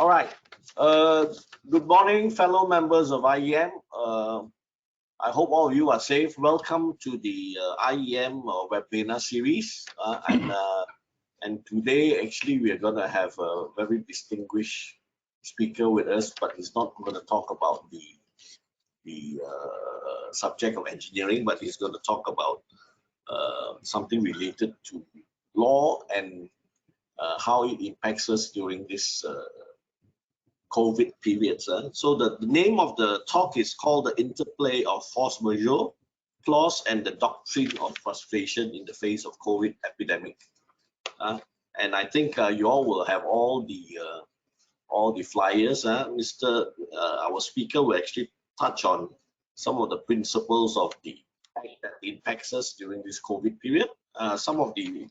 All right. Good morning, fellow members of IEM. I hope all of you are safe. Welcome to the IEM webinar series. And today, actually, we are going to have a very distinguished speaker with us, but he's not going to talk about the subject of engineering, but he's going to talk about something related to law and how it impacts us during this COVID period. So the name of the talk is called The Interplay of Force Majeure Clause and the Doctrine of Frustration in the Face of COVID Epidemic. And I think you all will have all the flyers. Our speaker will actually touch on some of the principles of the that impacts us during this COVID period. Some of the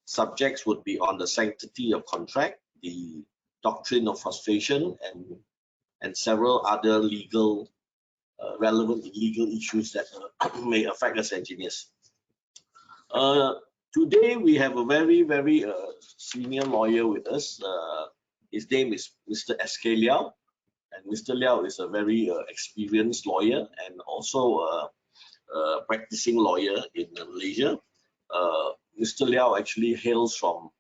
subjects would be on the sanctity of contract, the doctrine of frustration, and several other relevant legal issues that may affect us engineers. Today we have a very senior lawyer with us. His name is Mr. S.K. Liao, and Mr. Liao is a very experienced lawyer and also a practicing lawyer in Malaysia. Mr. Liao actually hails from,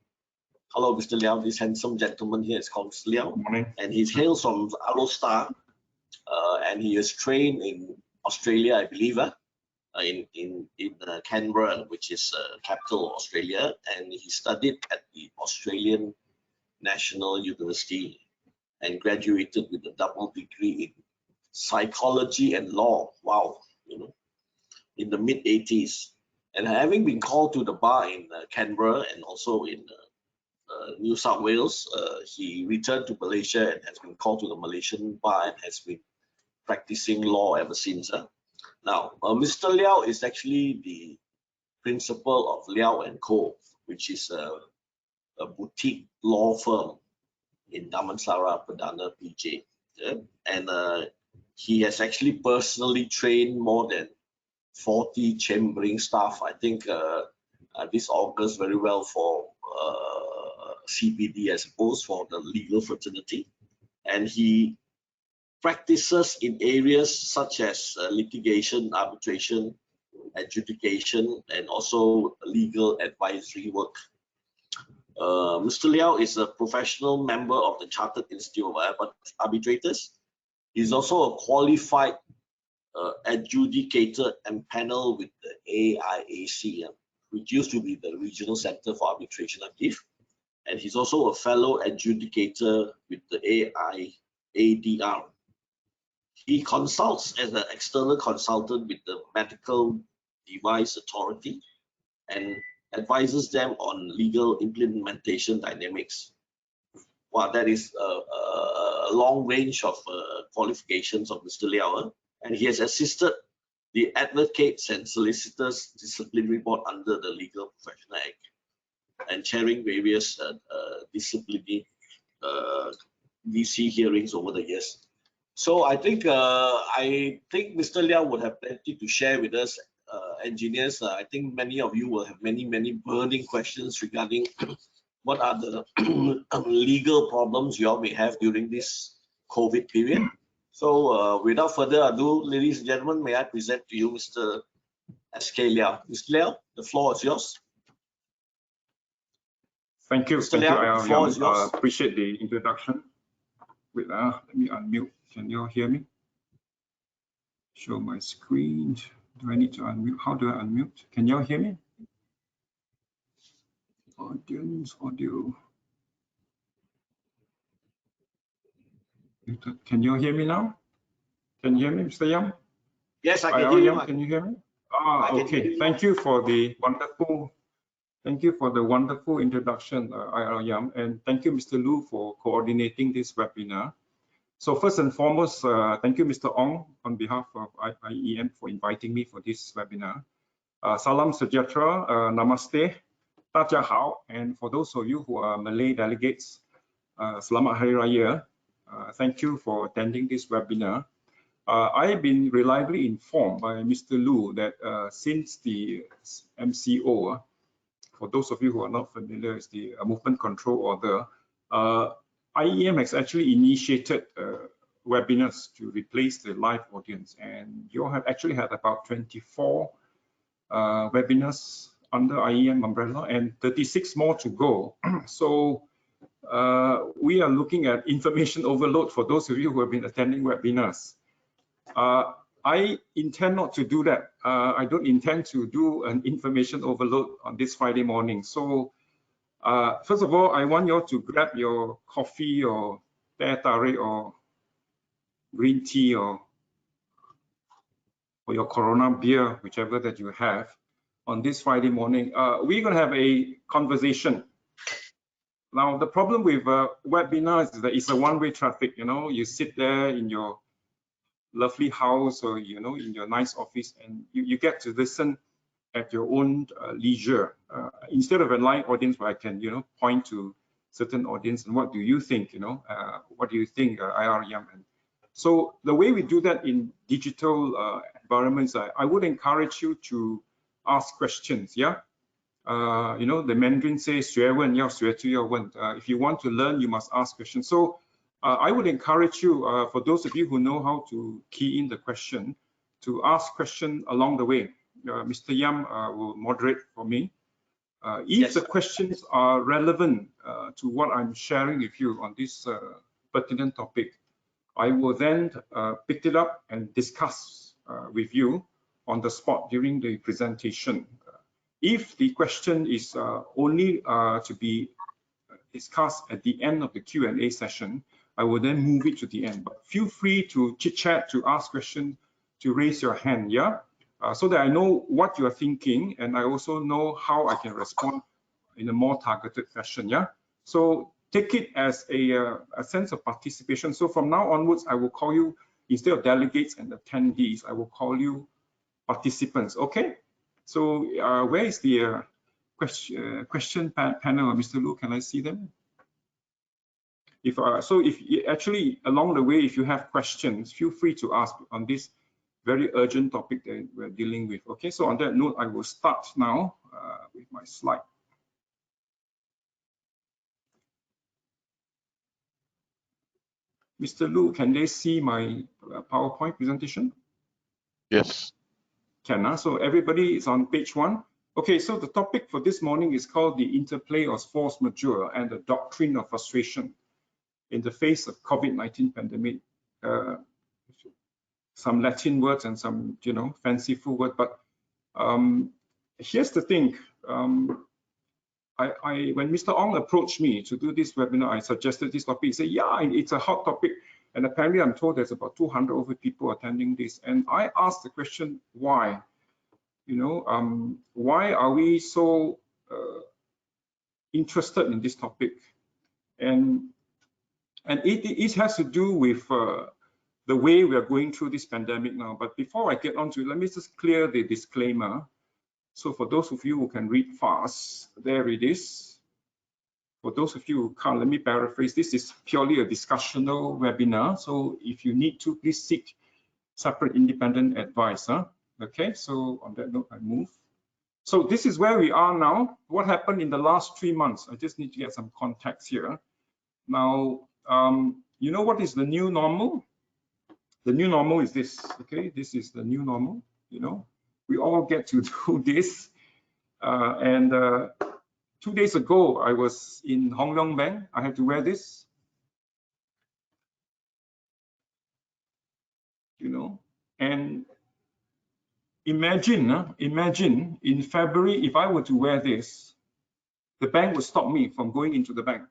hello Mr. Liao, this handsome gentleman here is called Mr. Liao. Morning. And he hails from Star, and he is trained in Australia, I believe, in Canberra, which is capital of Australia, and he studied at the Australian National University and graduated with a double degree in psychology and law. Wow, in the mid-80s. And having been called to the bar in Canberra and also in New South Wales, he returned to Malaysia and has been called to the Malaysian bar and has been practicing law ever since. Now, Mr. Liao is actually the principal of Liao & Co., which is a boutique law firm in Damansara, Perdana, PJ. And he has actually personally trained more than 40 chambering staff. I think this augurs very well for CPD, I suppose, for the legal fraternity. And he practices in areas such as litigation, arbitration, adjudication, and also legal advisory work. Mr. Liao is a professional member of the Chartered Institute of Arbitrators. He's also a qualified adjudicator and panel with the AIAC, which used to be the Regional Center for Arbitration, I believe. And he's also a fellow adjudicator with the AIADR. He consults as an external consultant with the Medical Device Authority and advises them on legal implementation dynamics. Well, that is a long range of qualifications of Mr. Liao. And he has assisted the Advocates and Solicitors Disciplinary Board under the Legal Professional Act and chairing various disciplinary DC hearings over the years. So I think Mr. Liao would have plenty to share with us, engineers. I think many of you will have many burning questions regarding what are the legal problems you all may have during this COVID period. So without further ado, ladies and gentlemen, may I present to you Mr. S.K. Liao. Mr. Liao, the floor is yours. Thank you. Mr. Liao, the floor is yours. Appreciate the introduction. Wait, let me unmute. Can you all hear me? Show my screen. Do I need to unmute? How do I unmute? Can you all hear me? Audience, audio. Can you all hear me now? Can you hear me, Mr. Yang? Yes, I can hear you. Can you hear me? Okay. Thank you for the wonderful introduction, Yang, and thank you, Mr. Lu, for coordinating this webinar. So first and foremost, thank you, Mr. Ong, on behalf of IEM for inviting me for this webinar. Salam sejahtera, namaste, ta chia hao, and for those of you who are Malay delegates, Selamat Hari Raya. Thank you for attending this webinar. I have been reliably informed by Mr. Lu that since the MCO, for those of you who are not familiar, is the Movement Control Order, IEM has actually initiated webinars to replace the live audience, and you all have actually had about 24 webinars under IEM umbrella and 36 more to go. So we are looking at information overload for those of you who have been attending webinars. I intend not to do that. I don't intend to do an information overload on this Friday morning. So first of all, I want you all to grab your coffee or teh tarik or green tea or your Corona beer, whichever that you have, on this Friday morning. We're going to have a conversation. Now, the problem with webinars is that it's a one-way traffic. You know, you sit there in your lovely house or, you know, in your nice office, and you get to listen at your own leisure, instead of a live audience where I can, you know, point to certain audience and what do you think, you know, what do you think, AIAC? So the way we do that in digital environments, I would encourage you to ask questions. Yeah, you know, the Mandarin says 学问要学就要问. If you want to learn, you must ask questions. So I would encourage you, for those of you who know how to key in the question, to ask question along the way. Mr. Yam will moderate for me. If yes, the questions are relevant to what I'm sharing with you on this pertinent topic, I will then pick it up and discuss with you on the spot during the presentation. If the question is only to be discussed at the end of the Q&A session, I will then move it to the end. But feel free to chit-chat, to ask questions, to raise your hand, yeah? So that I know what you are thinking, and I also know how I can respond in a more targeted fashion, yeah? So take it as a sense of participation. So from now onwards, I will call you, instead of delegates and attendees, I will call you participants, okay? So where is the question panel, Mr. Lu? Can I see them? If actually along the way, if you have questions, feel free to ask on this very urgent topic that we're dealing with. Okay, so on that note, I will start now with my slide. Mr. Lu, can they see my PowerPoint presentation? Yes. Can. So everybody is on page 1. Okay, so the topic for this morning is called the interplay of force majeure and the doctrine of frustration in the face of COVID-19 pandemic. Some Latin words and some, you know, fanciful words, but here's the thing. When Mr. Ong approached me to do this webinar, I suggested this topic. He said, yeah, it's a hot topic. And apparently I'm told there's about 200 over people attending this. And I asked the question, why? You know, why are we so interested in this topic? And it has to do with the way we are going through this pandemic now. But before I get on to it, let me just clear the disclaimer. So for those of you who can read fast, there it is. For those of you who can't, let me paraphrase. This is purely a discussional webinar. So if you need to, please seek separate independent advice. Huh? Okay, so on that note, I move. So this is where we are now. What happened in the last 3 months? I just need to get some context here. Now, you know what is the new normal? The new normal is this, okay? This is the new normal, you know? We all get to do this. 2 days ago, I was in Hong Leong Bank. I had to wear this, you know? And imagine in February, if I were to wear this, the bank would stop me from going into the bank.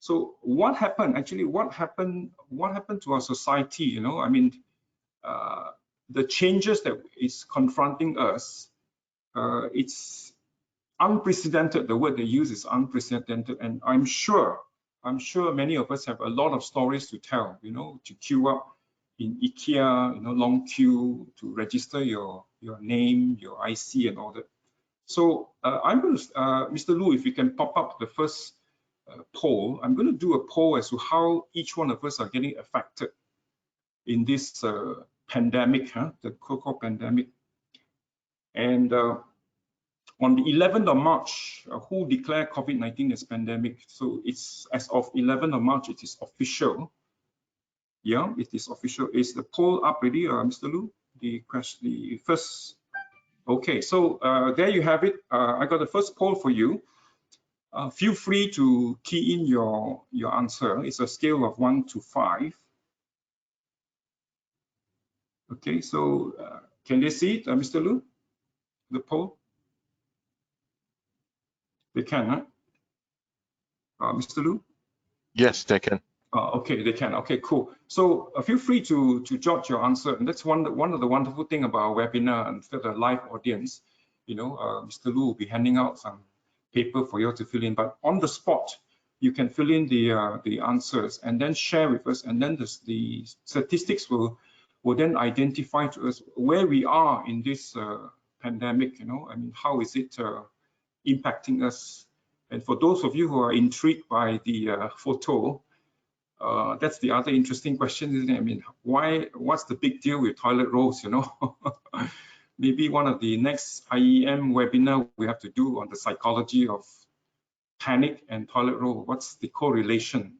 So what happened? Actually, what happened to our society? You know, I mean, the changes that is confronting us, it's unprecedented. The word they use is unprecedented, and I'm sure many of us have a lot of stories to tell. You know, to queue up in IKEA, you know, long queue to register your name, your IC, and all that. So I'm going to, Mr. Lu, if you can pop up the first poll. I'm going to do a poll as to how each one of us are getting affected in this pandemic, the so-called pandemic. And On the 11th of March, who declared COVID-19 as pandemic? So it's as of 11th of March, it is official. Yeah, it is official. Is the poll up already, Mr. Lu? The question, the first. Okay, so there you have it. I got the first poll for you. Feel free to key in your answer. It's a scale of 1 to 5. Okay, so can they see it, Mr. Lu? The poll? They can, huh? Mr. Lu? Yes, they can. Okay, they can. Okay, cool. So feel free to jot your answer. And that's one of the wonderful thing about our webinar and for the live audience. You know, Mr. Lu will be handing out some paper for you to fill in, but on the spot, you can fill in the answers and then share with us. And then the statistics will then identify to us where we are in this pandemic. You know, I mean, how is it impacting us? And for those of you who are intrigued by the photo, that's the other interesting question, isn't it? I mean, what's the big deal with toilet rolls, you know? Maybe one of the next IEM webinar we have to do on the psychology of panic and toilet roll. What's the correlation?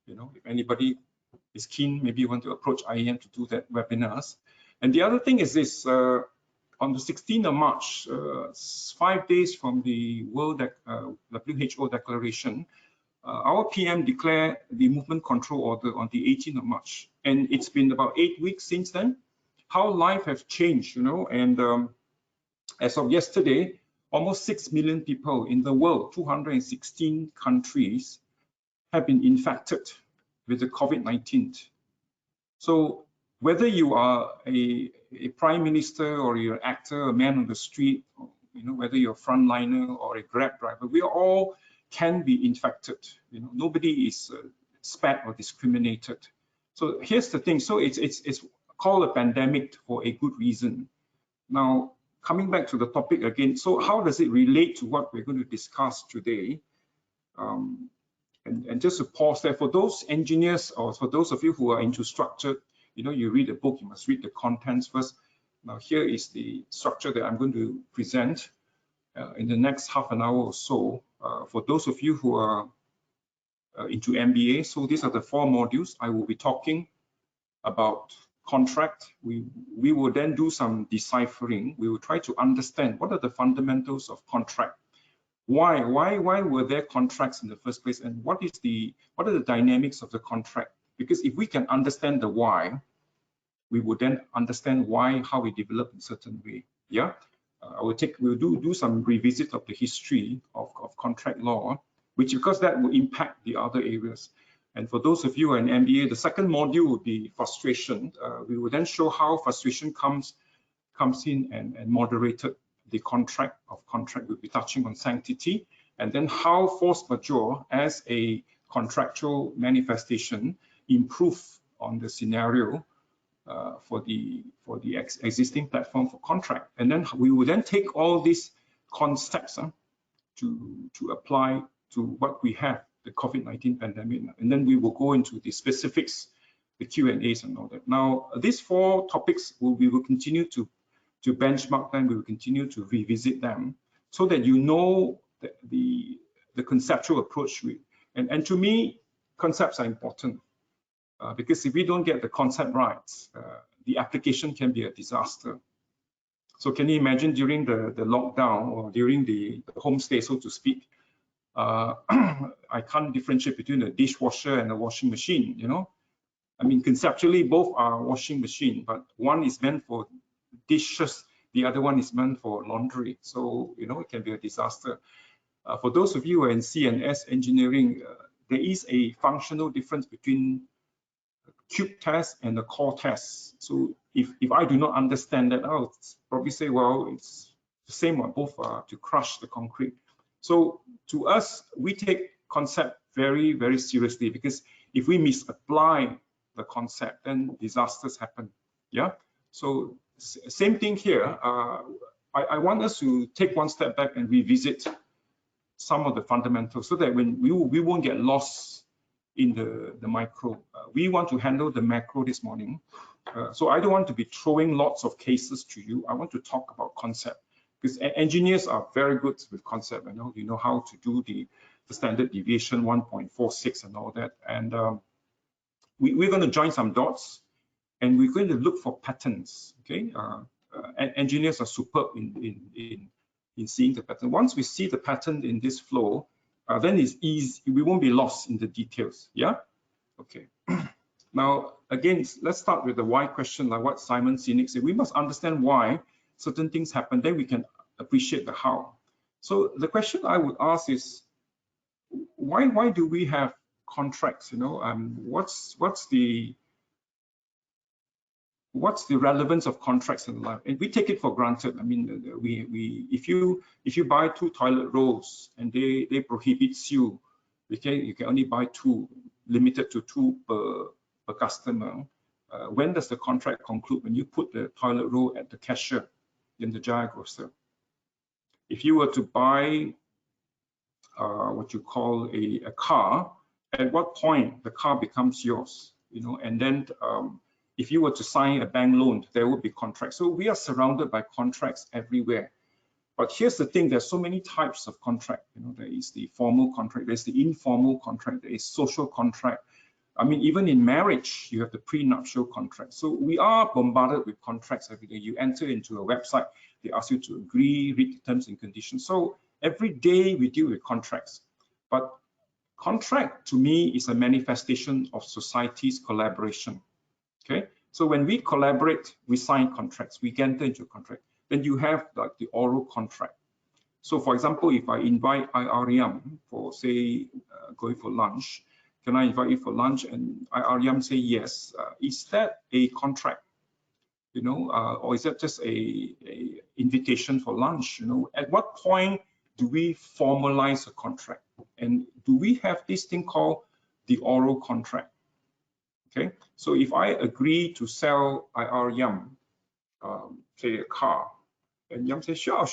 You know, if anybody is keen, maybe you want to approach IEM to do that webinars. And the other thing is this, on the 16th of March, 5 days from the World WHO declaration, our PM declared the movement control order on the 18th of March. And it's been about 8 weeks since then. How life has changed, you know, and as of yesterday, almost 6 million people in the world, 216 countries, have been infected with the COVID-19. So whether you are a prime minister or you're an actor, a man on the street, or, you know, whether you're a frontliner or a Grab driver, we all can be infected. You know, nobody is spared or discriminated. So here's the thing. So it's called a pandemic for a good reason. Now, coming back to the topic again, so how does it relate to what we're going to discuss today? And just to pause there, for those engineers or for those of you who are into structure, you know, you read a book, you must read the contents first. Now, here is the structure that I'm going to present in the next half an hour or so. For those of you who are into MBA, so these are the 4 modules. I will be talking about contract. We will then do some deciphering. We will try to understand what are the fundamentals of contract. Why were there contracts in the first place, and what are the dynamics of the contract? Because if we can understand the why, we will then understand how we develop in a certain way. Yeah, we'll do some revisit of the history of contract law, which because that will impact the other areas. And for those of you who are in MBA, the second module will be frustration. We will then show how frustration comes in and moderated the contract. We'll be touching on sanctity, and then how force majeure as a contractual manifestation improve on the scenario for the existing platform for contract. And then we will then take all these concepts to apply to what we have, the COVID-19 pandemic, and then we will go into the specifics, the Q&As and all that. Now, these 4 topics we will continue to benchmark them. We will continue to revisit them so that you know the conceptual approach. And to me, concepts are important because if we don't get the concept right, the application can be a disaster. So can you imagine during the lockdown or during the homestay, so to speak, I can't differentiate between a dishwasher and a washing machine, you know? I mean, conceptually, both are washing machine, but one is meant for dishes, the other one is meant for laundry. So, you know, it can be a disaster. For those of you who are in CNS engineering, there is a functional difference between a cube test and a core test. So if I do not understand that, I'll probably say, well, it's the same one, both are to crush the concrete. So to us, we take concept very, very seriously, because if we misapply the concept, then disasters happen. Yeah. So same thing here. I want us to take one step back and revisit some of the fundamentals so that when we won't get lost in the micro. We want to handle the macro this morning. So I don't want to be throwing lots of cases to you. I want to talk about concept, because engineers are very good with concept. You know how to do the standard deviation 1.46 and all that. And we're going to join some dots, and we're going to look for patterns. Okay, engineers are superb in seeing the pattern. Once we see the pattern in this flow, then it's easy. We won't be lost in the details. Yeah. Okay. Now, again, let's start with the why question, like what Simon Sinek said. We must understand why certain things happen, then we can appreciate the how. So the question I would ask is, why do we have contracts? What's the relevance of contracts in life? And we take it for granted. I mean, if you buy 2 toilet rolls and they prohibit you, okay, you can only buy 2, limited to 2 per customer. When does the contract conclude? When you put the toilet roll at the cashier in the Jaya Grocer. If you were to buy what you call a car, at what point the car becomes yours? And then if you were to sign a bank loan, there would be contracts. So we are surrounded by contracts everywhere. But here's the thing, there's so many types of contract. There is the formal contract, there's the informal contract, there is social contract. I mean, even in marriage, you have the prenuptial contract. So we are bombarded with contracts every day. You enter into a website, they ask you to agree, read the terms and conditions. So every day we deal with contracts. But contract to me is a manifestation of society's collaboration. Okay, so when we collaborate, we sign contracts, we enter into a contract. Then you have like the oral contract. So for example, if I invite AIAC for, say, going for lunch, can I invite you for lunch? And AIAC say yes. Is that a contract? Or is that just a invitation for lunch? At what point do we formalize a contract? And do we have this thing called the oral contract? Okay, so if I agree to sell AIAC, say a car, and Yam says, sure,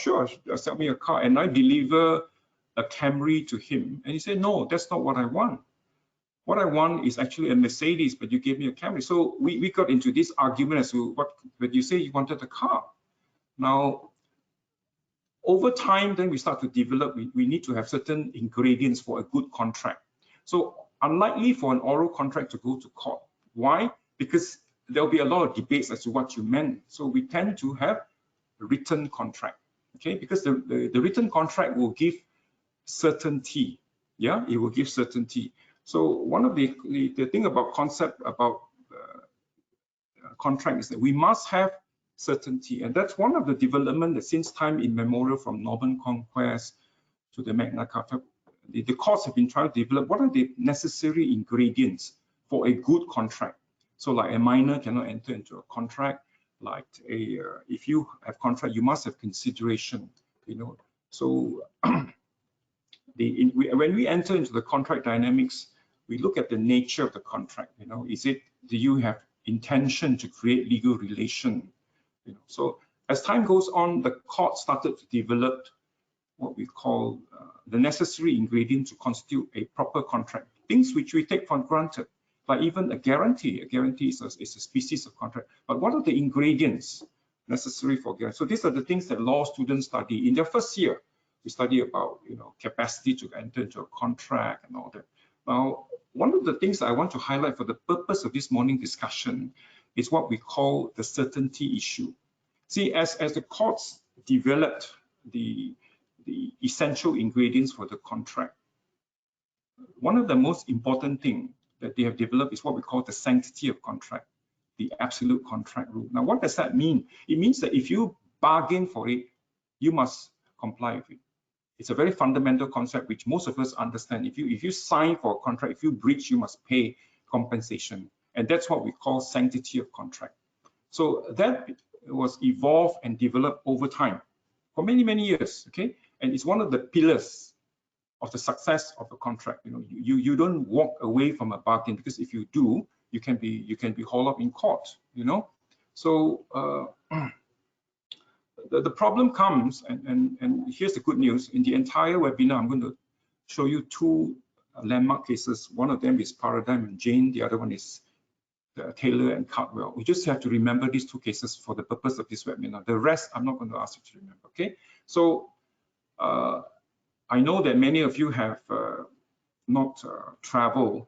sell me a car, and I deliver a Camry to him, and he said, no, that's not what I want. What I want is actually a Mercedes, but you gave me a Camry. So we got into this argument as to what, but you say you wanted a car. Now, over time, then we start to develop, we need to have certain ingredients for a good contract. So unlikely for an oral contract to go to court. Why? Because there'll be a lot of debates as to what you meant. So we tend to have a written contract, okay? Because the written contract will give certainty. Yeah, it will give certainty. So one of the thing about concept about contract is that we must have certainty, and that's one of the development that since time immemorial, from Norman Conquest to the Magna Carta, the courts have been trying to develop what are the necessary ingredients for a good contract. So like a minor cannot enter into a contract, like if you have contract, you must have consideration, So when we enter into the contract dynamics, we look at the nature of the contract. Do you have intention to create legal relation? So as time goes on, the court started to develop what we call the necessary ingredient to constitute a proper contract. Things which we take for granted, like even a guarantee. A guarantee is a species of contract. But what are the ingredients necessary for guarantee? So these are the things that law students study in their first year. We study about capacity to enter into a contract and all that. Now, one of the things I want to highlight for the purpose of this morning discussion is what we call the certainty issue. See, as the courts developed the essential ingredients for the contract, one of the most important things that they have developed is what we call the sanctity of contract, the absolute contract rule. Now, what does that mean? It means that if you bargain for it, you must comply with it. It's a very fundamental concept which most of us understand. If you sign for a contract, if you breach, you must pay compensation. And that's what we call sanctity of contract. So that was evolved and developed over time for many, many years, okay? And it's one of the pillars of the success of a contract. You don't walk away from a bargain, because if you do, you can be hauled up in court, So the problem comes, and here's the good news. In the entire webinar, I'm going to show you 2 landmark cases. One of them is Paradine and Jane. The other one is Taylor and Caldwell. We just have to remember these two cases for the purpose of this webinar. The rest, I'm not going to ask you to remember, okay? So I know that many of you have not traveled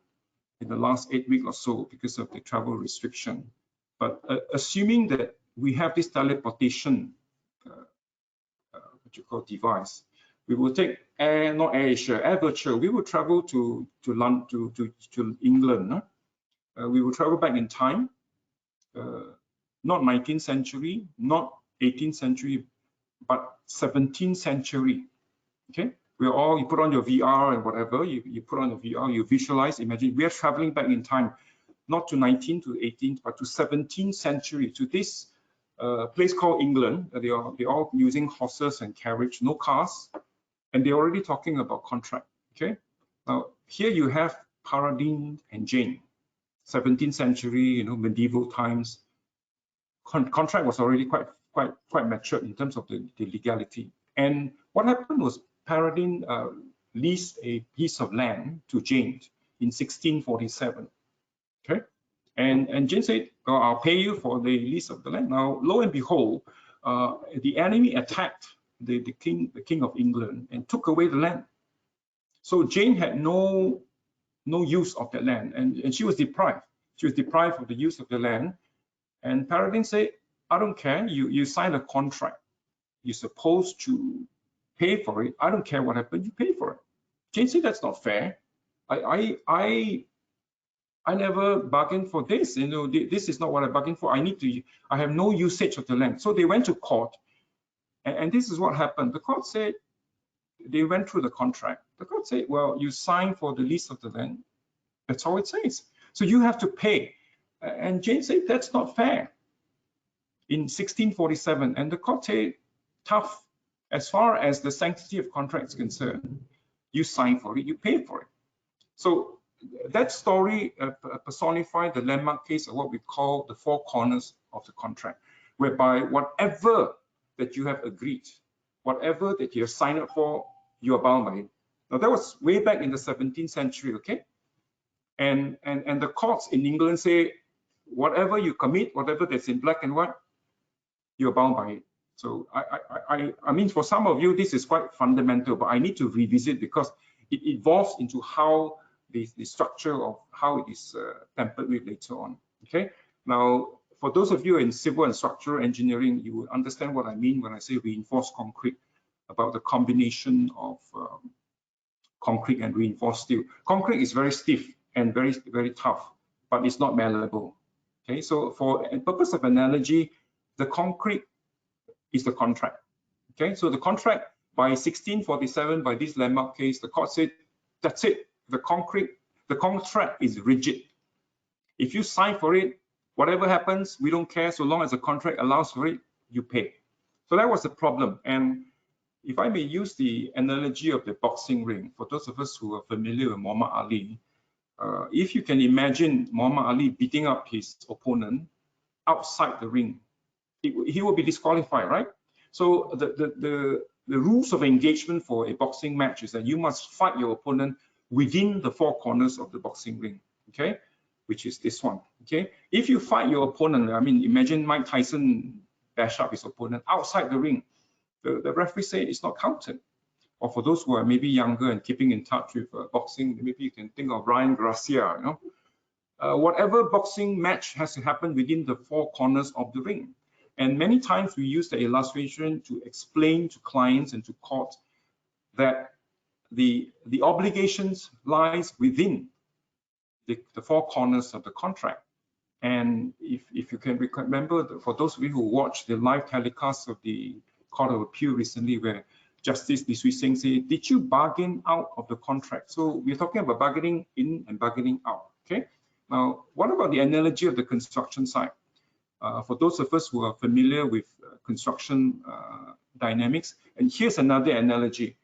in the last 8 weeks or so because of the travel restriction. But assuming that we have this teleportation, what you call device, we will take not Air Asia, Air Virtual. We will travel to London, to England. We will travel back in time, not 19th century, not 18th century, but 17th century. Okay, you put on your VR and whatever, you put on the VR, you visualize, imagine we are traveling back in time, not to 19th to 18th, but to 17th century, to this place called England. They're all using horses and carriage, no cars, and they're already talking about contract. Okay, now here you have Paradine and Jane, 17th century, medieval times. Contract was already quite matured in terms of the legality. And what happened was Paradine leased a piece of land to Jane in 1647. Okay, and Jane said, "Oh, I'll pay you for the lease of the land." Now, lo and behold, the enemy attacked the king of England and took away the land. So Jane had no use of that land, and she was deprived. She was deprived of the use of the land. And Paradine said, "I don't care. You sign a contract. You're supposed to pay for it. I don't care what happened. You pay for it." Jane said, "That's not fair. I never bargained for this. This is not what I bargained for. I have no usage of the land." So they went to court, and this is what happened. The court said, they went through the contract. The court said, "Well, you signed for the lease of the land. That's all it says. So you have to pay." And Jane said, "That's not fair." In 1647, and the court said, "Tough. As far as the sanctity of contract is concerned, you sign for it, you pay for it." So that story personified the landmark case of what we call the four corners of the contract, whereby whatever that you have agreed, whatever that you have signed up for, you are bound by it. Now that was way back in the 17th century, okay? And the courts in England say, whatever you commit, whatever that's in black and white, you're bound by it. So I mean, for some of you, this is quite fundamental, but I need to revisit because it evolves into how the structure of how it is tempered with later on. Okay. Now, for those of you in civil and structural engineering, you will understand what I mean when I say reinforced concrete, about the combination of concrete and reinforced steel. Concrete is very stiff and very, very tough, but it's not malleable. Okay. So for the purpose of analogy, the concrete is the contract. Okay, so the contract by 1647, by this landmark case, the court said, that's it. The contract is rigid. If you sign for it, whatever happens, we don't care. So long as the contract allows for it, you pay. So that was the problem. And if I may use the analogy of the boxing ring, for those of us who are familiar with Muhammad Ali, if you can imagine Muhammad Ali beating up his opponent outside the ring, he will be disqualified, right? So the rules of engagement for a boxing match is that you must fight your opponent within the four corners of the boxing ring, okay? Which is this one, okay? If you fight your opponent, I mean, imagine Mike Tyson bash up his opponent outside the ring, the referee say it's not counted. Or for those who are maybe younger and keeping in touch with boxing, maybe you can think of Ryan Garcia, you know? Whatever boxing match has to happen within the four corners of the ring. And many times we use the illustration to explain to clients and to court that the obligations lies within the four corners of the contract. And if you can remember, for those of you who watched the live telecast of the Court of Appeal recently, where Justice Lee Swee Seng said, did you bargain out of the contract? So we're talking about bargaining in and bargaining out, okay? Now, what about the analogy of the construction site? For those of us who are familiar with construction dynamics, and here's another analogy.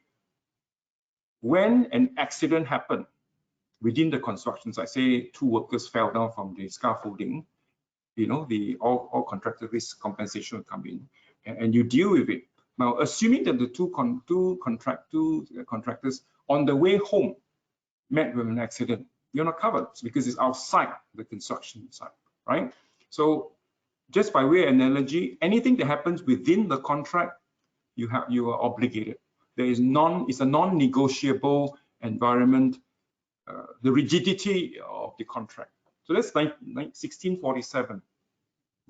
When an accident happened within the construction site, say two workers fell down from the scaffolding, you know, all contractor risk compensation will come in, and you deal with it. Now, assuming that the two contractors on the way home met with an accident, you're not covered because it's outside the construction site. right? So just by way of analogy, anything that happens within the contract, you are obligated. It's a non-negotiable environment, the rigidity of the contract. So that's 1647.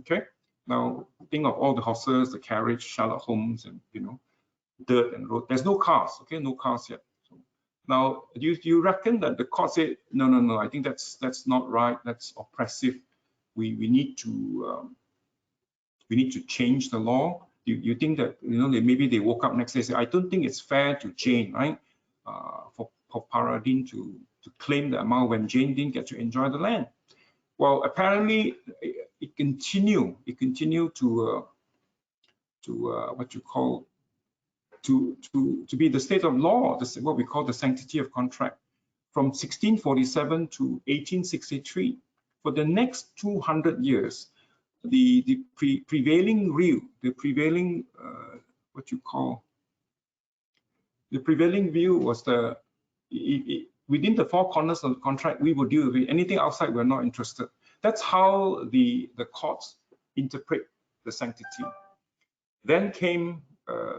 Okay. Now think of all the horses, the carriage, Sherlock Holmes, and dirt and road. There's no cars. Okay, no cars yet. So now, do you reckon that the court said no? I think that's not right. That's oppressive. We need to change the law. You think that maybe they woke up next day and say, I don't think it's fair to Jane, right? For Paradine to claim the amount when Jane didn't get to enjoy the land. Well, apparently it continued to what you call to be the state of law, what we call the sanctity of contract, from 1647 to 1863. For the next 200 years, the prevailing view, the prevailing view was within the four corners of the contract, we will deal with it. Anything outside, we're not interested. That's how the courts interpret the sanctity. Then came,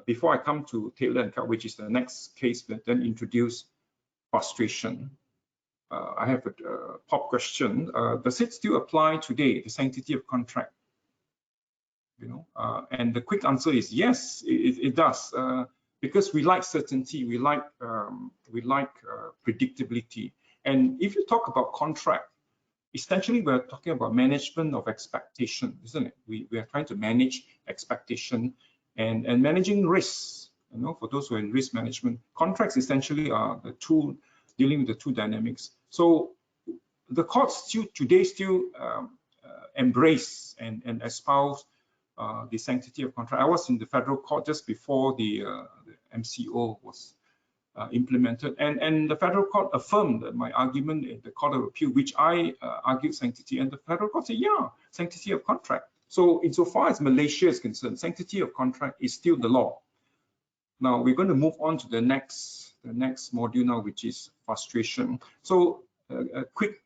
before I come to Taylor and Caldwell, which is the next case that then introduced frustration. I have a pop question. Does it still apply today, the sanctity of contract? And the quick answer is yes, it does. Because we like certainty, we like predictability. And if you talk about contract, essentially we're talking about management of expectation, isn't it? We are trying to manage expectation and managing risks. For those who are in risk management, contracts essentially are the tool dealing with the two dynamics. So the courts today still embrace and espouse the sanctity of contract. I was in the federal court just before the MCO was implemented, and the federal court affirmed my argument in the Court of Appeal, which I argued sanctity, and the federal court said, yeah, sanctity of contract. So insofar as Malaysia is concerned, sanctity of contract is still the law. Now we're going to move on to the next module now, which is frustration. So a quick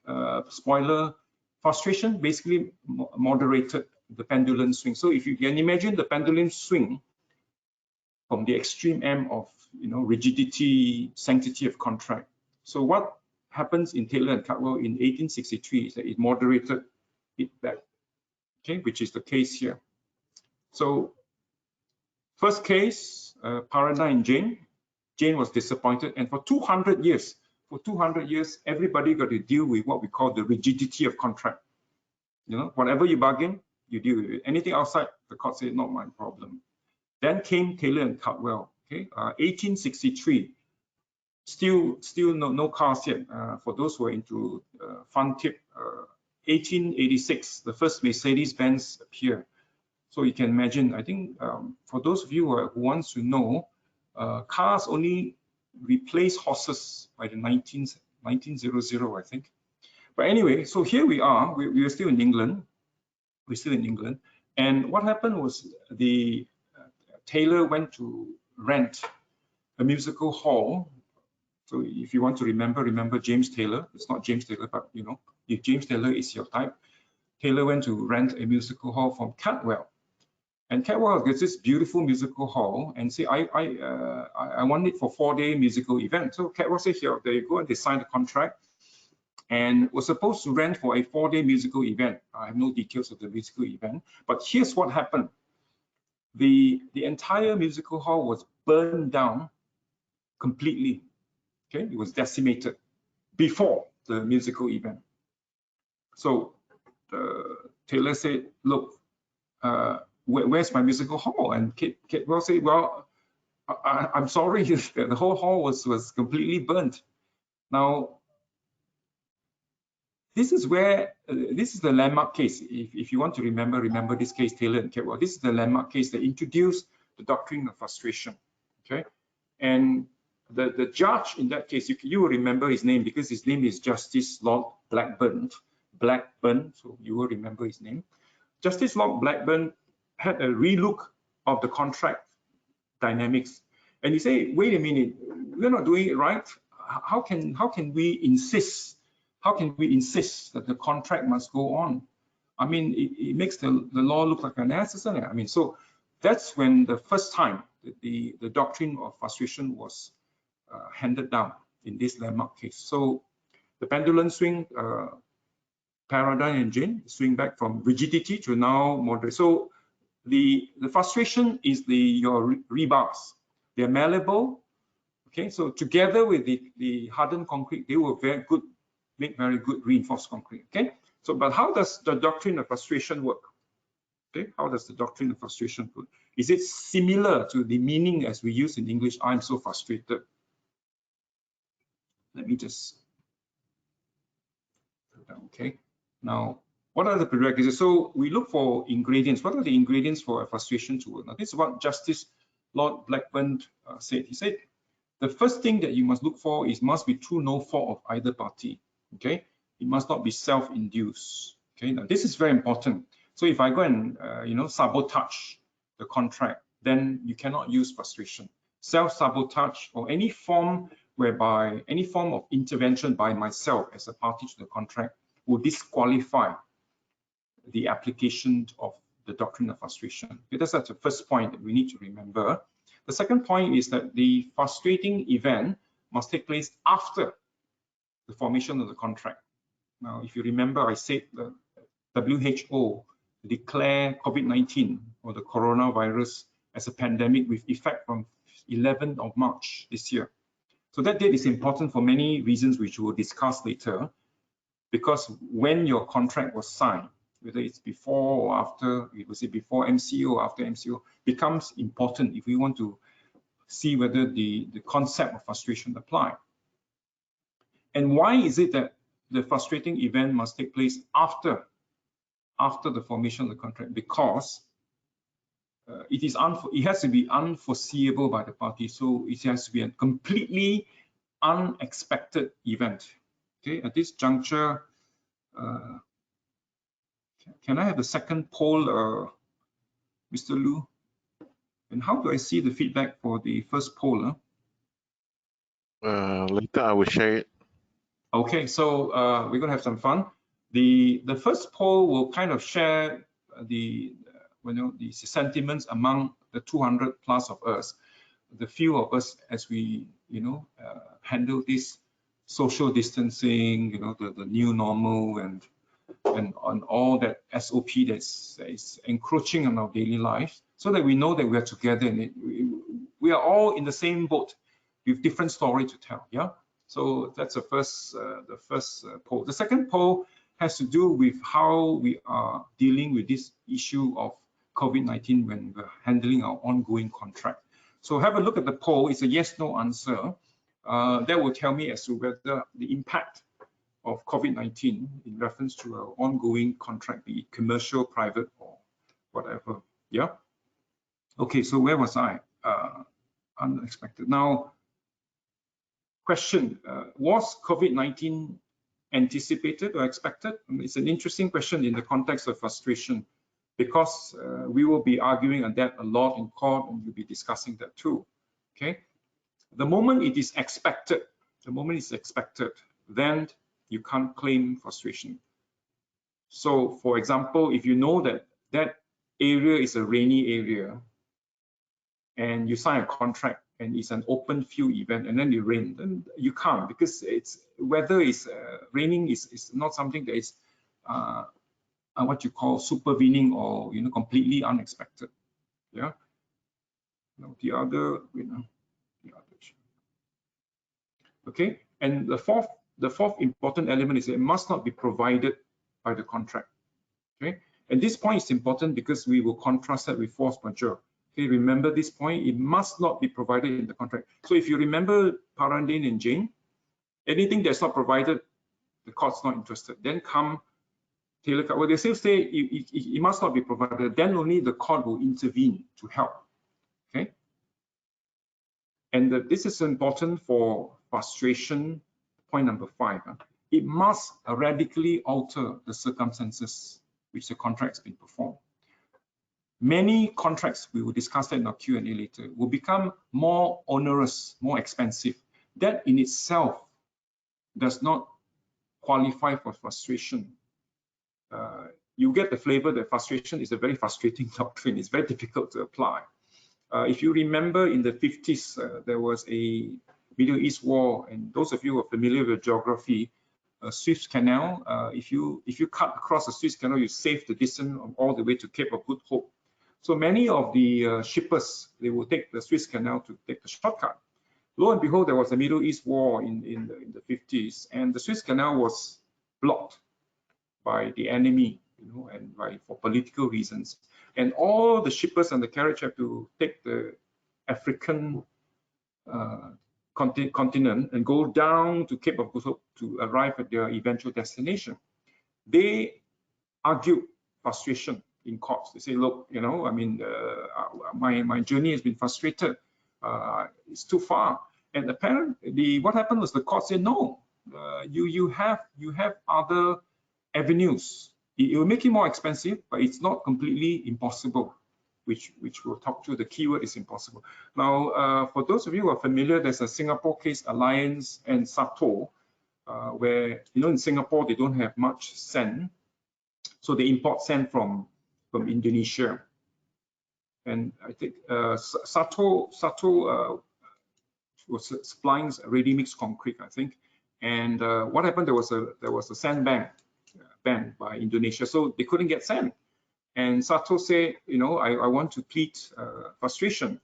spoiler: frustration basically moderated the pendulum swing. So if you can imagine the pendulum swing from the extreme end of rigidity, sanctity of contract. So what happens in Taylor and Caldwell in 1863 is that it moderated it back, okay, which is the case here. So first case, Paradine and Jane. Jane was disappointed, and for 200 years, everybody got to deal with what we call the rigidity of contract. Whatever you bargain, you deal with it. Anything outside, the court said, not my problem. Then came Taylor and Caldwell. Okay, 1863. Still no cars yet. For those who are into fun tip, 1886, the first Mercedes-Benz appeared. So you can imagine. I think for those of you who wants to know, cars only replace horses by the 1900, I think. But anyway, so here we are. We are still in England. We're still in England. And what happened was the Taylor went to rent a musical hall. So if you want to remember James Taylor. It's not James Taylor, but if James Taylor is your type, Taylor went to rent a musical hall from Caldwell. And Caldwell gets this beautiful musical hall and say, I want it for 4-day musical event. So Caldwell said, here, there you go, and they signed the contract. And was supposed to rent for a 4-day musical event. I have no details of the musical event, but here's what happened. The entire musical hall was burned down completely. Okay, it was decimated before the musical event. So Taylor said, look, where's my musical hall? And Caldwell said, well, I'm sorry, the whole hall was completely burnt. Now, this is where, this is the landmark case. If you want to remember this case, Taylor and Caldwell, this is the landmark case that introduced the doctrine of frustration, okay? And the judge in that case, you will remember his name because his name is Justice Lord Blackburn, so you will remember his name. Justice Lord Blackburn had a relook of the contract dynamics. And he said, wait a minute, we're not doing it right. How can we insist that the contract must go on? I mean, it makes the law look like an ass, isn't it? I mean, so that's when the first time the doctrine of frustration was handed down in this landmark case. So the pendulum swing, Paradine and Jane swing back from rigidity to now moderate. So the frustration is your rebars. They're malleable. Okay, so together with the hardened concrete, they will make very good reinforced concrete. Okay, so but how does the doctrine of frustration work? Okay, how does the doctrine of frustration work? Is it similar to the meaning as we use in English? I'm so frustrated. Let me just. Okay, now what are the prerequisites? So we look for ingredients. What are the ingredients for a frustration to work? Now this is what Justice Lord Blackburn said. He said the first thing that you must look for is must be through no fault of either party. Okay, it must not be self-induced. Okay, now this is very important. So if I go and sabotage the contract, then you cannot use frustration. Self-sabotage or any form of intervention by myself as a party to the contract will disqualify the application of the doctrine of frustration. Okay, that's the first point that we need to remember. The second point is that the frustrating event must take place after the formation of the contract. Now, if you remember, I said the WHO declare COVID-19 or the coronavirus as a pandemic with effect from 11th of March this year. So that date is important for many reasons which we'll discuss later, because when your contract was signed, whether it's before or after, was it before MCO or after MCO, becomes important if we want to see whether the concept of frustration apply. And why is it that the frustrating event must take place after the formation of the contract? Because it has to be unforeseeable by the party. So it has to be a completely unexpected event. Okay, at this juncture, can I have the second poll, Mr. Lu? And how do I see the feedback for the first poll? Later I will share it. Okay, so we're gonna have some fun. The first poll will kind of share the sentiments among the 200 plus of us, the few of us as we handle this social distancing, the new normal and on all that SOP that is encroaching on our daily lives, so that we know that we are together and we are all in the same boat with different story to tell. Yeah. So that's the first poll. The second poll has to do with how we are dealing with this issue of COVID-19 when we're handling our ongoing contract. So have a look at the poll. It's a yes/no answer. That will tell me as to whether the impact of COVID-19 in reference to our ongoing contract, be it commercial, private, or whatever. Yeah. Okay. So where was I? Unexpected. Now, question: was COVID-19 anticipated or expected? It's an interesting question in the context of frustration, because we will be arguing on that a lot in court, and we'll be discussing that too. Okay, the moment it is expected, then you can't claim frustration. So, for example, if you know that that area is a rainy area, and you sign a contract and it's an open field event, and then it rains, then you can't, because weather is raining is not something that is what you call supervening or completely unexpected. Yeah. Now the other, okay. And the fourth important element is that it must not be provided by the contract. Okay. And this point is important because we will contrast that with force majeure. Okay, remember this point, it must not be provided in the contract. So if you remember Paradine and Jane, anything that's not provided, the court's not interested. Then come Taylor, well, they still say it must not be provided, then only the court will intervene to help. Okay. And this is important for frustration, point number 5. It must radically alter the circumstances which the contract has been performed. Many contracts, we will discuss that in our Q&A later, will become more onerous, more expensive. That in itself does not qualify for frustration. you get the flavor that frustration is a very frustrating doctrine. It's very difficult to apply. If you remember, in the 50s, there was a Middle East war, and those of you who are familiar with geography, Suez Canal, if you cut across the Suez Canal, you save the distance all the way to Cape of Good Hope. So many of the shippers, they will take the Suez Canal to take the shortcut. Lo and behold, there was a Middle East war in the 50s, and the Suez Canal was blocked by the enemy, and for political reasons. And all the shippers and the carriage have to take the African continent and go down to Cape of Good Hope to arrive at their eventual destination. They argue frustration in courts. They say, look, I mean, my journey has been frustrated. It's too far. And apparently, what happened was the court said, no, you have other avenues. It will make it more expensive, but it's not completely impossible, which we'll talk to. The keyword is impossible. Now, for those of you who are familiar, there's a Singapore case, Alliance and SATO, where, in Singapore, they don't have much sand. So they import sand from Indonesia. And I think SATO was supplying ready-mix concrete, I think. And what happened? There was a sand bank banned by Indonesia, so they couldn't get sand. And SATO said, I want to plead frustration.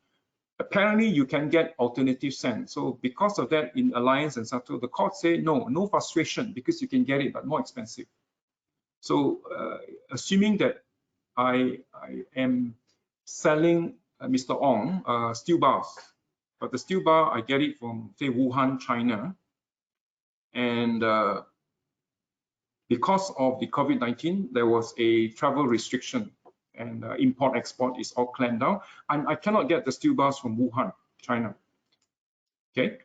Apparently, you can get alternative sand. So because of that, in Alliance and SATO, the court said, no frustration, because you can get it, but more expensive. So assuming that I am selling Mr. Ong steel bars, but the steel bar, I get it from, say, Wuhan, China, and because of the COVID-19, there was a travel restriction, and import-export is all clamped down. And I cannot get the steel bars from Wuhan, China. Okay,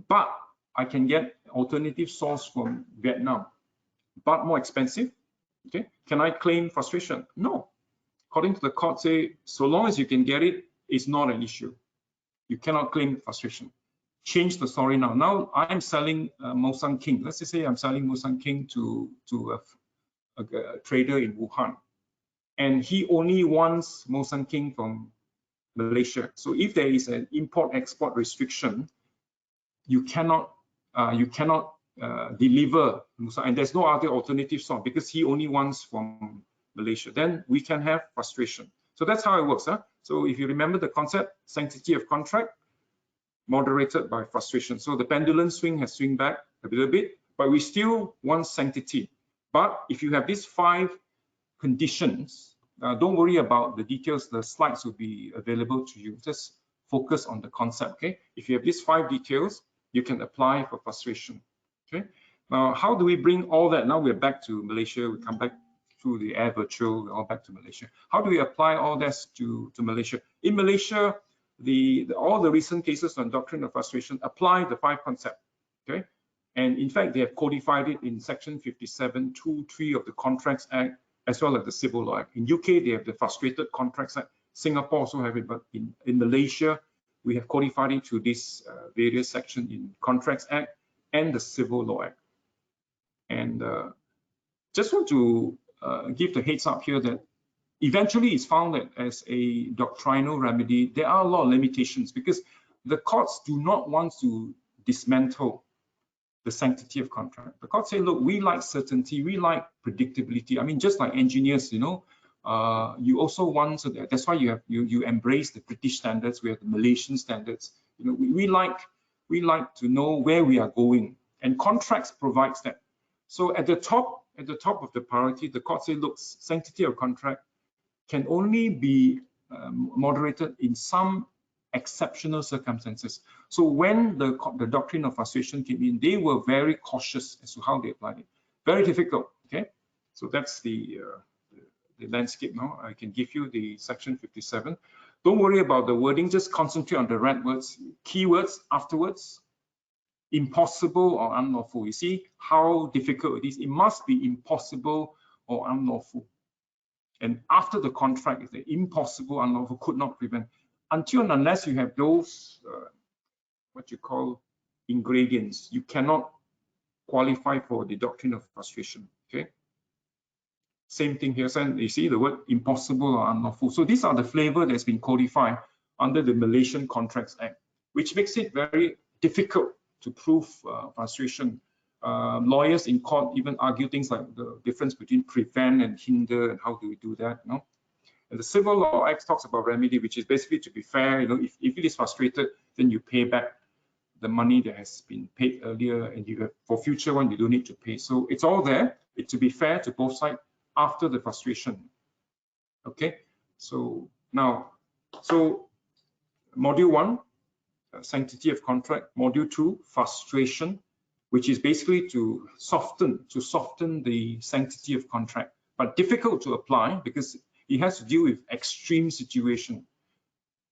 but I can get alternative source from Vietnam, but more expensive. Okay, can I claim frustration? No. According to the court, say, so long as you can get it, it's not an issue. You cannot claim frustration. Change the story now. Now I'm selling Mosang King. Let's just say I'm selling Mosang King to a trader in Wuhan, and he only wants Mosang King from Malaysia. So if there is an import-export restriction, you cannot deliver Mosang, and there's no other alternative source because he only wants from Malaysia. Then we can have frustration. So that's how it works. So if you remember the concept, sanctity of contract, moderated by frustration. So the pendulum swing has swung back a little bit, but we still want sanctity. But if you have these 5 conditions, don't worry about the details. The slides will be available to you. Just focus on the concept. Okay. If you have these 5 details, you can apply for frustration. Okay. Now, how do we bring all that? Now we're back to Malaysia. We come back through the air virtual. We're all back to Malaysia. How do we apply all this to Malaysia? In Malaysia, all the recent cases on doctrine of frustration apply the 5 concepts. Okay. And in fact, they have codified it in section 57(2)(3) of the Contracts Act, as well as the Civil Law Act. In UK, they have the Frustrated Contracts Act. Singapore also have it, but in Malaysia, we have codified it through these various sections in Contracts Act and the Civil Law Act. And just want to give the heads up here that eventually it's found that as a doctrinal remedy, there are a lot of limitations because the courts do not want to dismantle the sanctity of contract. The courts say, look, we like certainty, we like predictability. I mean, just like engineers, you also want, so that's why you embrace the British standards, we have the Malaysian standards. We like to know where we are going, and contracts provides that. So at the top of the priority, the court say, look, sanctity of contract can only be moderated in some exceptional circumstances. So when the doctrine of frustration came in, they were very cautious as to how they applied it. Very difficult. Okay, so that's the landscape. Now I can give you the section 57. Don't worry about the wording, just concentrate on the right words, keywords afterwards. Impossible or unlawful. You see how difficult it is. It must be impossible or unlawful. And after the contract, if the impossible, unlawful could not prevent, until and unless you have those what you call ingredients, you cannot qualify for the doctrine of frustration. Okay. Same thing here. So you see the word impossible or unlawful. So these are the flavor that's been codified under the Malaysian Contracts Act, which makes it very difficult to prove frustration. Lawyers in court even argue things like the difference between prevent and hinder, and how do we do that? You know? And the Civil Law Act talks about remedy, which is basically to be fair. You know, if it is frustrated, then you pay back the money that has been paid earlier, and you have, for future one, you don't need to pay. So it's all there. It's to be fair to both sides after the frustration. Okay, so now, so module 1, sanctity of contract. Module 2, frustration, which is basically to soften the sanctity of contract, but difficult to apply because it has to deal with extreme situation.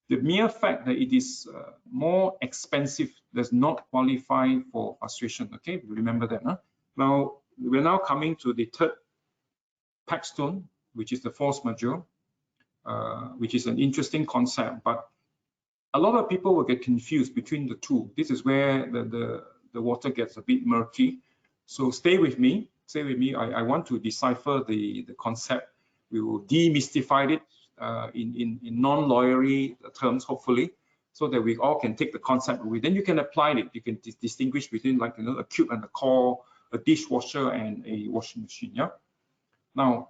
The mere fact that it is more expensive does not qualify for frustration. Okay, remember that. Huh? Now we're now coming to the third packstone, which is the force majeure, which is an interesting concept, but a lot of people will get confused between the two. This is where the water gets a bit murky. So stay with me. I want to decipher the concept. We will demystify it in non-lawyery terms, hopefully, so that we all can take the concept away. Then you can apply it. You can distinguish between, like, you know, a cube and a core, a dishwasher and a washing machine. Yeah. Now,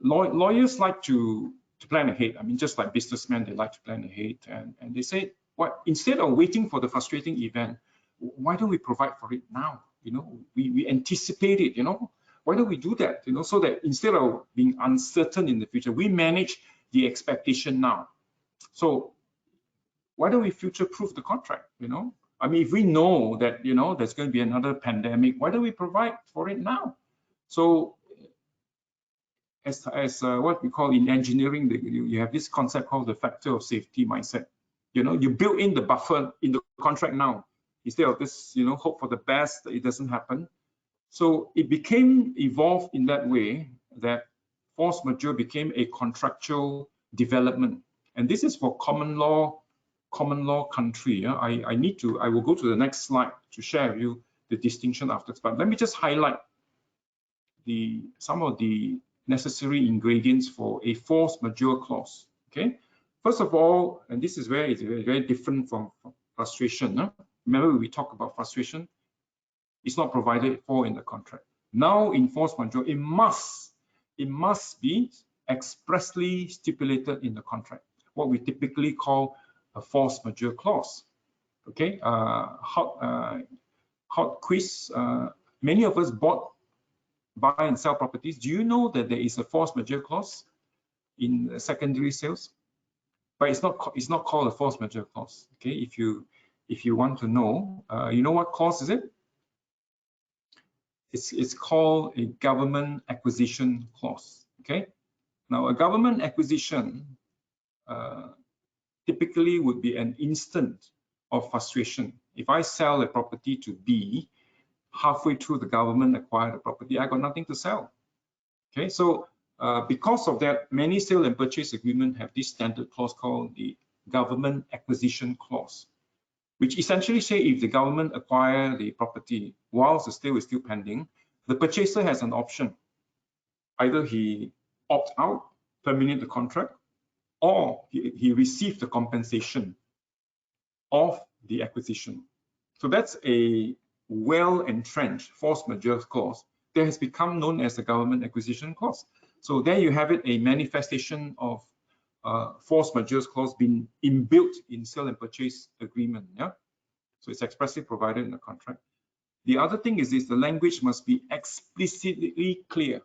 lawyers like to plan ahead. I mean, just like businessmen, they like to plan ahead, and they say, what, instead of waiting for the frustrating event, why don't we provide for it now? You know, we anticipate it. You know, why don't we do that? You know, so that instead of being uncertain in the future, we manage the expectation now. So why don't we future-proof the contract? You know, I mean, if we know that, you know, there's going to be another pandemic, why don't we provide for it now? So as what we call in engineering, you have this concept called the factor of safety mindset. You know, you build in the buffer in the contract now, instead of this, you know, hope for the best that it doesn't happen. So it became evolved in that way that force majeure became a contractual development, and this is for common law country. Yeah? I will go to the next slide to share with you the distinction after, but let me just highlight some of the necessary ingredients for a force majeure clause. Okay, first of all, and this is where it's very different from frustration. Huh? Remember, we talked about frustration. It's not provided for in the contract. Now, in force majeure, it must be expressly stipulated in the contract, what we typically call a force majeure clause. Okay, hot quiz. Many of us buy and sell properties. Do you know that there is a force majeure clause in secondary sales? But it's not called a force majeure clause. Okay, if you want to know, you know what clause is it? It's called a government acquisition clause. Okay, now a government acquisition typically would be an instant of frustration. If I sell a property to B, halfway through the government acquired the property, I got nothing to sell. Okay, so because of that, many sale and purchase agreements have this standard clause called the government acquisition clause, which essentially say if the government acquire the property whilst the sale is still pending, the purchaser has an option. Either he opt out, terminate the contract, or he received the compensation of the acquisition. So that's a well-entrenched force majeure clause that has become known as the government acquisition clause. So there you have it, a manifestation of force majeure clause being inbuilt in sale and purchase agreement. Yeah, so it's expressly provided in the contract. The other thing is the language must be explicitly clear,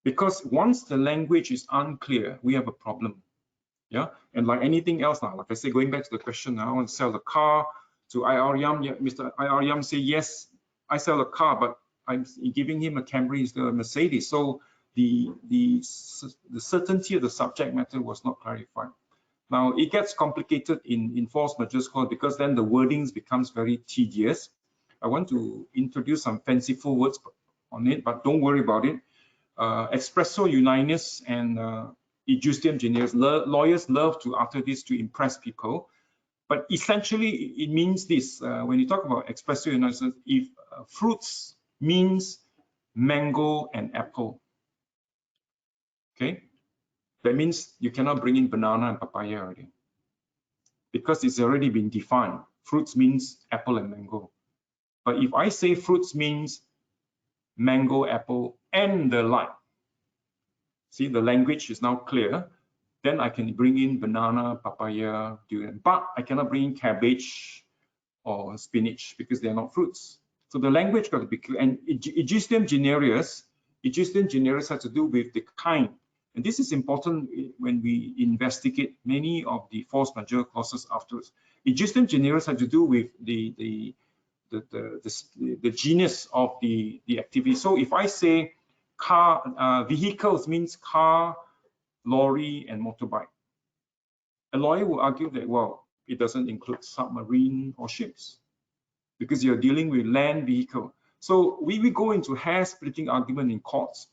because once the language is unclear, we have a problem. Yeah, and like anything else now, like I say, going back to the question, I want to sell the car to IRYAM. Yeah, Mr. IRYAM say, yes, I sell a car, but I'm giving him a Camry instead of a Mercedes. So the certainty of the subject matter was not clarified. Now it gets complicated in force majeure clause because then the wordings becomes very tedious. I want to introduce some fanciful words on it, but don't worry about it. Expresso unius and ejusdem generis. Lawyers love to utter this to impress people, but essentially it means this. When you talk about expresso unius, if fruits means mango and apple. Okay, that means you cannot bring in banana and papaya already, because it's already been defined. Fruits means apple and mango. But if I say fruits means mango, apple, and the like, see, the language is now clear. Then I can bring in banana, papaya, durian, but I cannot bring in cabbage or spinach because they are not fruits. So the language got to be clear. And Aegistium generis has to do with the kind. And this is important when we investigate many of the force majeure clauses afterwards. Aegistium generis has to do with the genus of the activity. So if I say car, vehicles means car, lorry, and motorbike, a lawyer will argue that, well, it doesn't include submarine or ships because you're dealing with land vehicle. So we go into hair-splitting argument in courts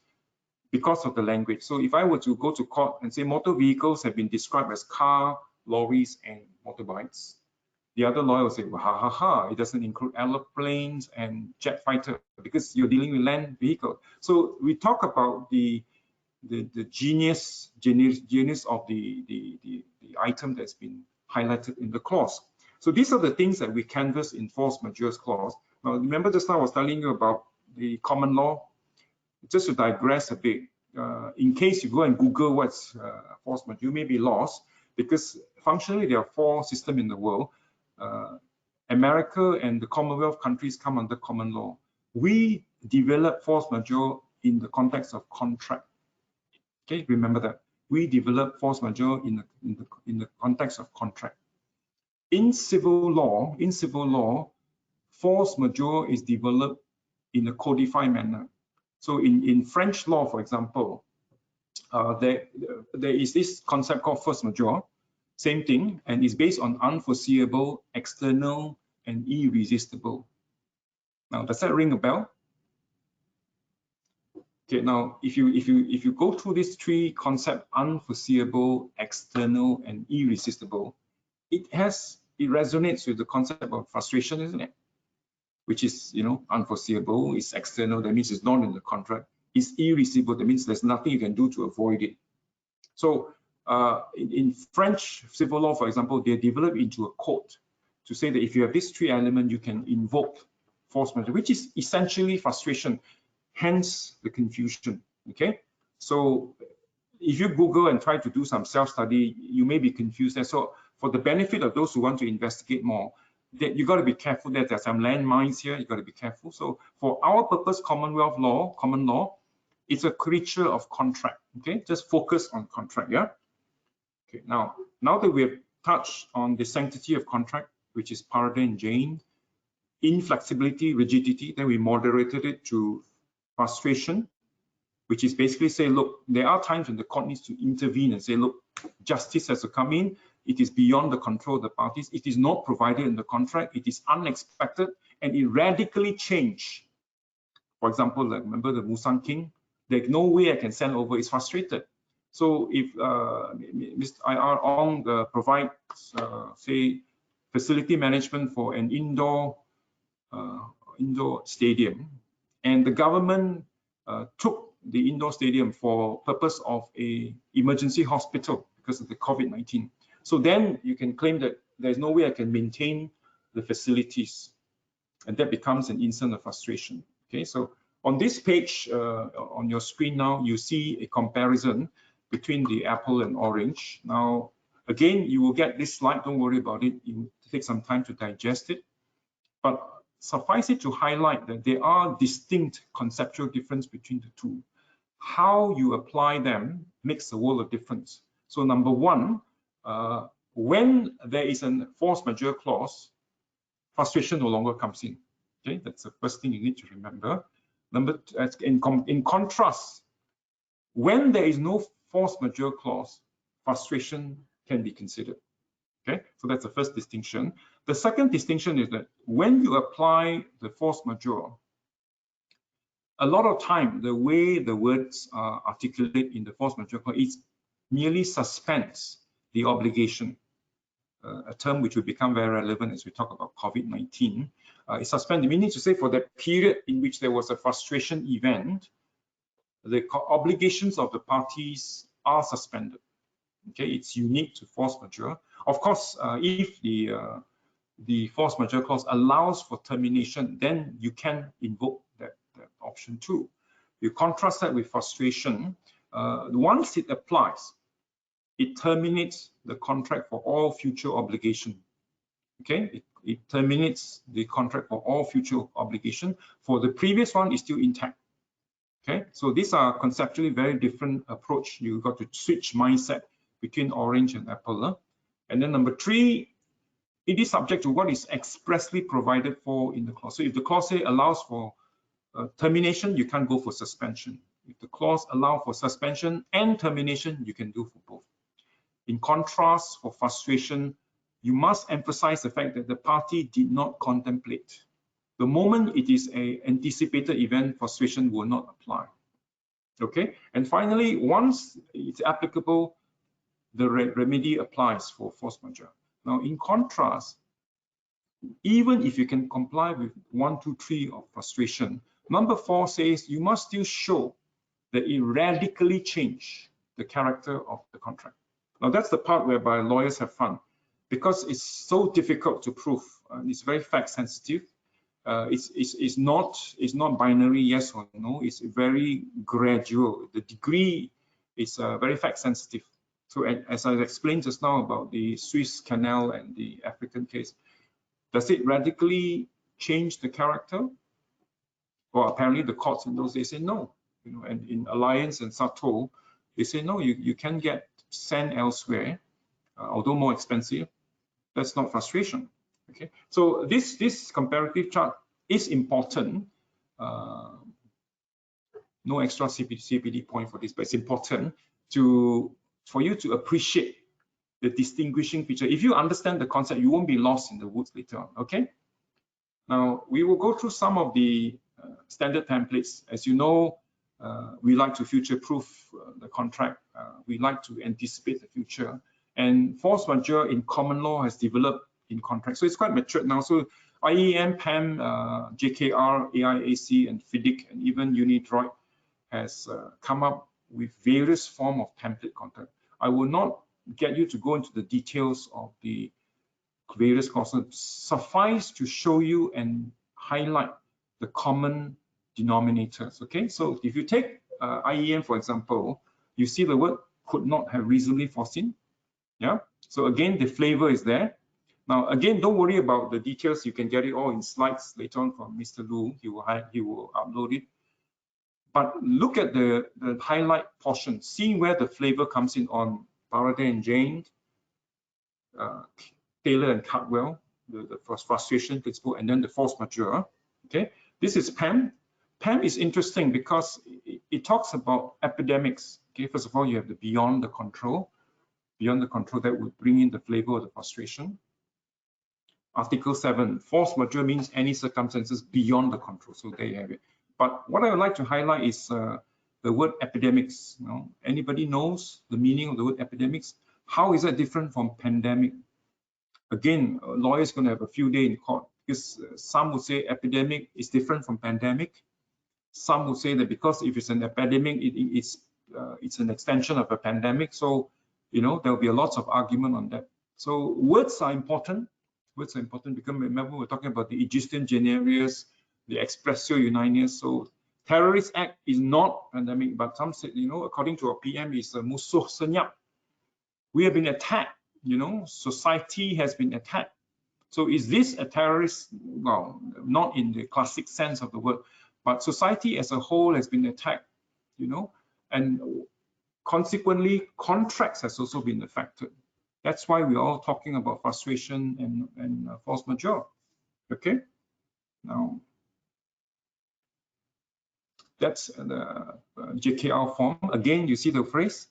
because of the language. So if I were to go to court and say motor vehicles have been described as car, lorries, and motorbikes, the other lawyer will say, well, ha ha ha, it doesn't include airplanes and jet fighter because you're dealing with land vehicle. So we talk about the genus of the item that's been highlighted in the clause. So these are the things that we canvass in force majeure clause. Now remember just now I was telling you about the common law. Just to digress a bit, in case you go and Google what's force majeure, you may be lost because functionally there are 4 systems in the world. America and the Commonwealth countries come under common law. We develop force majeure in the context of contract. Okay, remember that. We develop force majeure in the context of contract. In civil law, force majeure is developed in a codified manner. So in French law, for example, there is this concept called force majeure, same thing, and it's based on unforeseeable, external, and irresistible. Now, does that ring a bell? Okay, now if you go through these 3 concepts, unforeseeable, external, and irresistible, it resonates with the concept of frustration, isn't it? Which is, unforeseeable, it's external, that means it's not in the contract. It's irresistible, that means there's nothing you can do to avoid it. So in French civil law, for example, they develop into a code to say that if you have these 3 elements, you can invoke force majeure, which is essentially frustration, hence the confusion. Okay, so if you Google and try to do some self-study, you may be confused. And so for the benefit of those who want to investigate more, that you got to be careful that there's some landmines here. You got to be careful. So for our purpose, Commonwealth law, common law, it's a creature of contract. Okay, just focus on contract. Yeah. Okay. Now that we have touched on the sanctity of contract, which is Paradine Jane, inflexibility, rigidity, then we moderated it to frustration, which is basically say, look, there are times when the court needs to intervene and say, look, justice has to come in. It is beyond the control of the parties. It is not provided in the contract. It is unexpected and it radically changed. For example, like remember the Musang King? There's no way I can send over. It's frustrated. So if Mr. I.R. Ong provides, say, facility management for an indoor stadium, and the government took the indoor stadium for purpose of a emergency hospital because of the COVID-19. So then you can claim that there's no way I can maintain the facilities, and that becomes an instance of frustration. Okay, so on this page on your screen now, you see a comparison between the apple and orange. Now, again, you will get this slide. Don't worry about it. You take some time to digest it. But suffice it to highlight that there are distinct conceptual difference between the 2. How you apply them makes a world of difference. So number 1, when there is a force majeure clause, frustration no longer comes in. Okay, that's the first thing you need to remember. Number 2, in contrast, when there is no force majeure clause, frustration can be considered. Okay, so that's the first distinction. The second distinction is that when you apply the force majeure, a lot of time the way the words are articulated in the force majeure clause is merely suspends the obligation, a term which will become very relevant as we talk about COVID-19. is suspended. We need to say for that period in which there was a frustration event, the obligations of the parties are suspended. Okay, it's unique to force majeure. Of course, if the force majeure clause allows for termination, then you can invoke that option too. You contrast that with frustration. Once it applies, it terminates the contract for all future obligation. Okay, it terminates the contract for all future obligation. For the previous one, is still intact. Okay, so these are conceptually very different approach. You got to switch mindset between orange and apple. And then number 3, it is subject to what is expressly provided for in the clause. So if the clause say allows for termination, you can't go for suspension. If the clause allows for suspension and termination, you can do for both. In contrast, for frustration, you must emphasize the fact that the party did not contemplate. The moment it is an anticipated event, frustration will not apply. Okay, and finally, once it's applicable, the remedy applies for force majeure. Now, in contrast, even if you can comply with 1, 2, 3 of frustration, number 4 says you must still show that it radically changed the character of the contract. Now, that's the part whereby lawyers have fun, because it's so difficult to prove. It's very fact sensitive. It's not binary yes or no. It's very gradual. The degree is very fact sensitive. So as I explained just now about the Swiss Canal and the African case, does it radically change the character? Well, apparently the courts in those days say no. You know, and in Alliance and Sato, they say no. You can get sand elsewhere, although more expensive. That's not frustration. Okay, so this comparative chart is important. No extra CPD point for this, but it's important for you to appreciate the distinguishing feature. If you understand the concept, you won't be lost in the woods later on. Okay. Now we will go through some of the standard templates. As you know, we like to future-proof the contract. We like to anticipate the future. And force majeure in common law has developed in contract, so it's quite matured now. So IEM, PAM, JKR, AIAC, and FIDIC, and even UniDroit has come up with various forms of template contract. I will not get you to go into the details of the various clauses. Suffice to show you and highlight the common denominators. Okay, so if you take IEM, for example, you see the word could not have reasonably foreseen. Yeah, so again, the flavor is there. Now, again, don't worry about the details. You can get it all in slides later on from Mr. Lu. He will upload it. But look at the highlight portion. See where the flavor comes in on Paradine and Jane, Taylor and Caldwell, the frustration principle, and then the force majeure. Okay, this is PAM. PAM is interesting because it talks about epidemics. Okay, first of all, you have the beyond the control. Beyond the control, that would bring in the flavor of the frustration. Article 7, force majeure means any circumstances beyond the control. So there you have it. But what I would like to highlight is the word epidemics. You know, anybody knows the meaning of the word epidemics? How is that different from pandemic? Again, a lawyer is going to have a few days in court, because some would say epidemic is different from pandemic. Some would say that because if it's an epidemic, it's an extension of a pandemic. So, you know, there will be lots of argument on that. So words are important. Words are important because remember we're talking about the Aegisthus Generis, the Expressio Unionius. So terrorist act is not pandemic, but some say, you know, according to our PM, is a musuh senyap. We have been attacked. You know, society has been attacked. So is this a terrorist? Well, not in the classic sense of the word, but society as a whole has been attacked. You know, and consequently, contracts has also been affected. That's why we're all talking about frustration and force majeure. Okay, now that's the JKR form. Again, you see the phrase,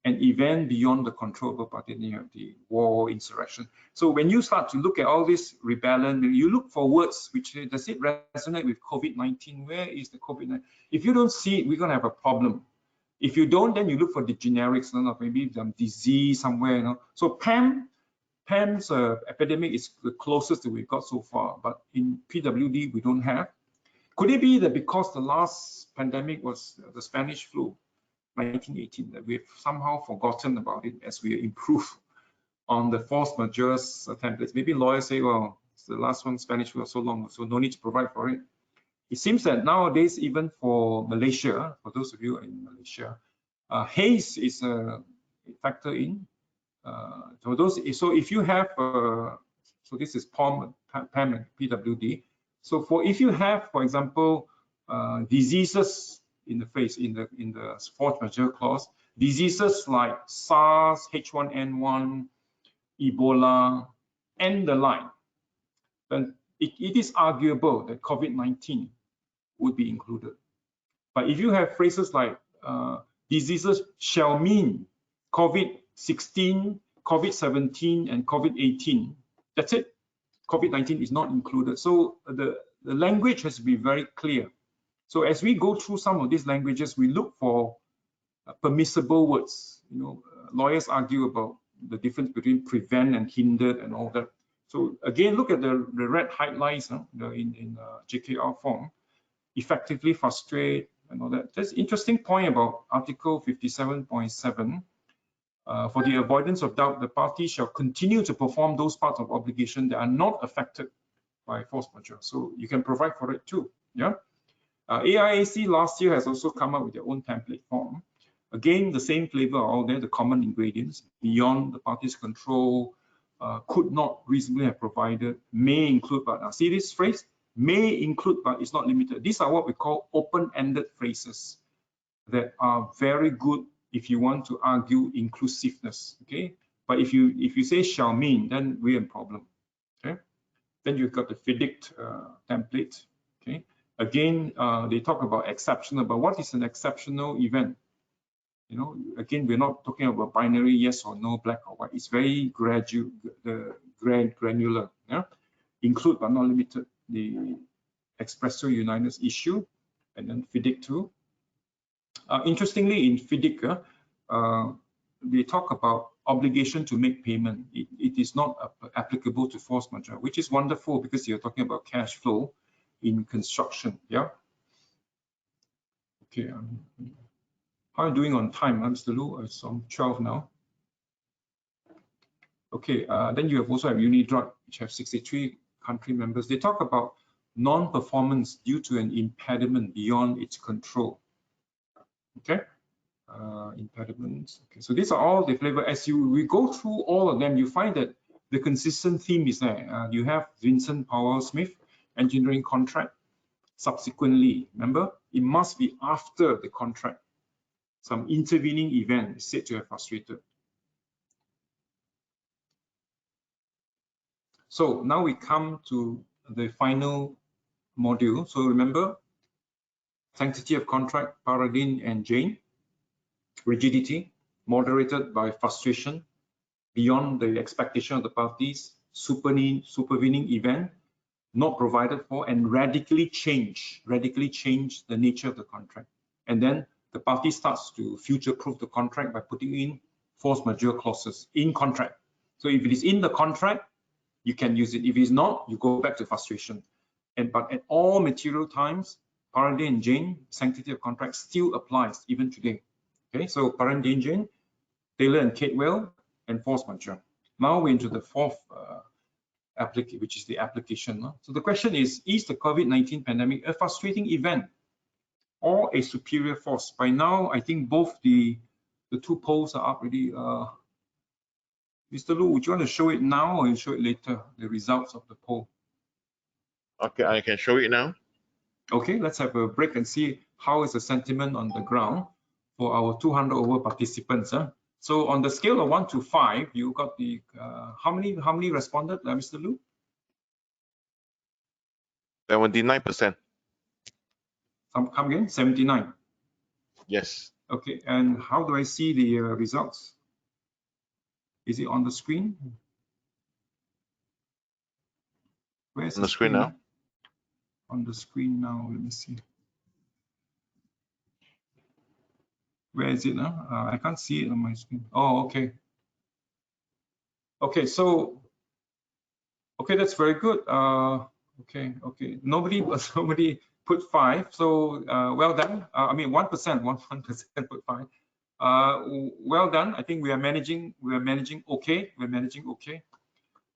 an event beyond the control of a party. You have the war, insurrection. So when you start to look at all this rebellion, you look for words which does it resonate with COVID-19? Where is the COVID-19? If you don't see it, we're going to have a problem. If you don't, then you look for the generics, maybe some disease somewhere. You know? So PAM PAM's epidemic is the closest that we've got so far, but in PWD we don't have. Could it be that because the last pandemic was the Spanish flu, 1918, that we've somehow forgotten about it as we improve on the force majeure templates? Maybe lawyers say, well, it's the last one, Spanish flu was so long, so no need to provide for it. It seems that nowadays, even for Malaysia, for those of you in Malaysia, haze is a factor in. So if you have, so this is PAM and PWD. So if you have, for example, diseases in the face, in the Force Majeure Clause, diseases like SARS, H1N1, Ebola, and the like, then it is arguable that COVID-19 would be included. But if you have phrases like diseases shall mean COVID-16, COVID-17, and COVID-18, that's it. COVID-19 is not included. So the language has to be very clear. So as we go through some of these languages, we look for permissible words. You know, lawyers argue about the difference between prevent and hindered and all that. So again, look at the red highlights in JKR form, effectively frustrate and all that. That's an interesting point about Article 57.7. For the avoidance of doubt, the party shall continue to perform those parts of obligation that are not affected by force majeure. So you can provide for it too. Yeah. AIAC last year has also come up with their own template form. Again, the same flavor are all there, the common ingredients beyond the party's control, could not reasonably have provided, may include, but now see this phrase, may include, but it's not limited. These are what we call open-ended phrases that are very good if you want to argue inclusiveness, okay? But if you say shall mean, then we're in problem, okay? Then you've got the FIDIC template, okay? Again, they talk about exceptional, but what is an exceptional event? You know, again, we're not talking about binary yes or no, black or white. It's very granular. Yeah? Include but not limited, the expresso unitas issue, and then FIDIC too. Interestingly, in FIDIC, they talk about obligation to make payment. It is not applicable to force majeure, which is wonderful because you're talking about cash flow in construction. Yeah. Okay. How are you doing on time, Mr. Lu? It's on 12 now. Okay. Then you have also have UniDrug, which have 63 country members. They talk about non-performance due to an impediment beyond its control. Okay. Impediments. Okay. So these are all the flavor. As we go through all of them, you find that the consistent theme is there. You have Vincent Powell Smith, engineering contract. Subsequently, remember, it must be after the contract. Some intervening event is said to have frustrated. So now we come to the final module. So remember, sanctity of contract, Paradine and Jane, rigidity, moderated by frustration, beyond the expectation of the parties, supervening event, not provided for, and radically change the nature of the contract. And then the party starts to future-proof the contract by putting in force majeure clauses in contract. So if it is in the contract, you can use it. If it's not, you go back to frustration. But at all material times, Paradine and Jane, sanctity of contract still applies even today. Okay, so Paradine, Jane, Taylor and Caldwell, and force majeure. Now we're into the fourth application, which is the application. So the question is the COVID-19 pandemic a frustrating event or a superior force? By now, I think both the two polls are up already. Mr. Lu, would you want to show it now or you show it later, the results of the poll? Okay, I can show it now. Okay, let's have a break and see how is the sentiment on the ground for our 200 over participants. So on the scale of 1 to 5, you got the how many responded, Mr. Lu? 79%. Come again, 79. Yes. Okay, and how do I see the results? Is it on the screen? Where's on the screen now? On the screen now, let me see. Where is it now? I can't see it on my screen. Oh, okay. Okay, so okay, that's very good. Okay, nobody put 5, so well done. I mean 1%, 1% put 5. Well done. I think we are managing okay. We're managing okay.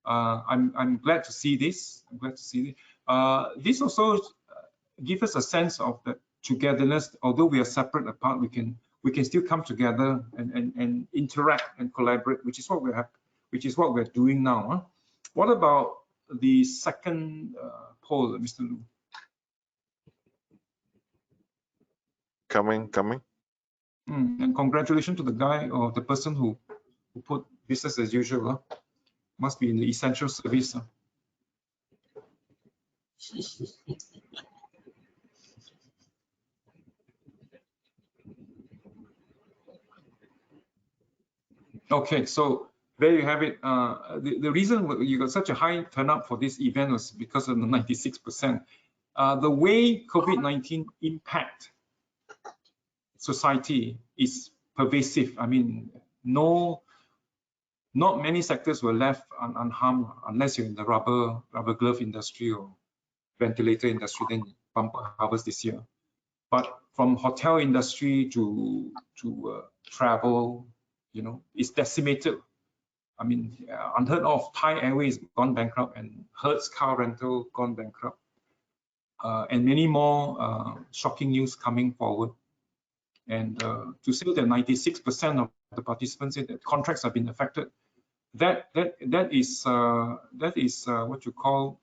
I'm glad to see this. I'm glad to see this. This also gives us a sense of the togetherness. Although we are separate apart, we can still come together and interact and collaborate, which is what we're doing now. Huh? What about the second poll, Mr. Lu? Coming. And congratulations to the guy or the person who put business as usual. Huh? Must be in the essential service. Huh? Okay, so there you have it. The reason you got such a high turnout for this event was because of the 96%. The way COVID-19 impact society is pervasive. I mean, not many sectors were left unharmed unless you're in the rubber glove industry or ventilator industry, then bumper harvest this year. But from hotel industry to travel, you know, it's decimated. I mean, unheard of. Thai Airways gone bankrupt, and Hertz car rental gone bankrupt, and many more shocking news coming forward. And to say that 96% of the participants say that contracts have been affected, that is what you call,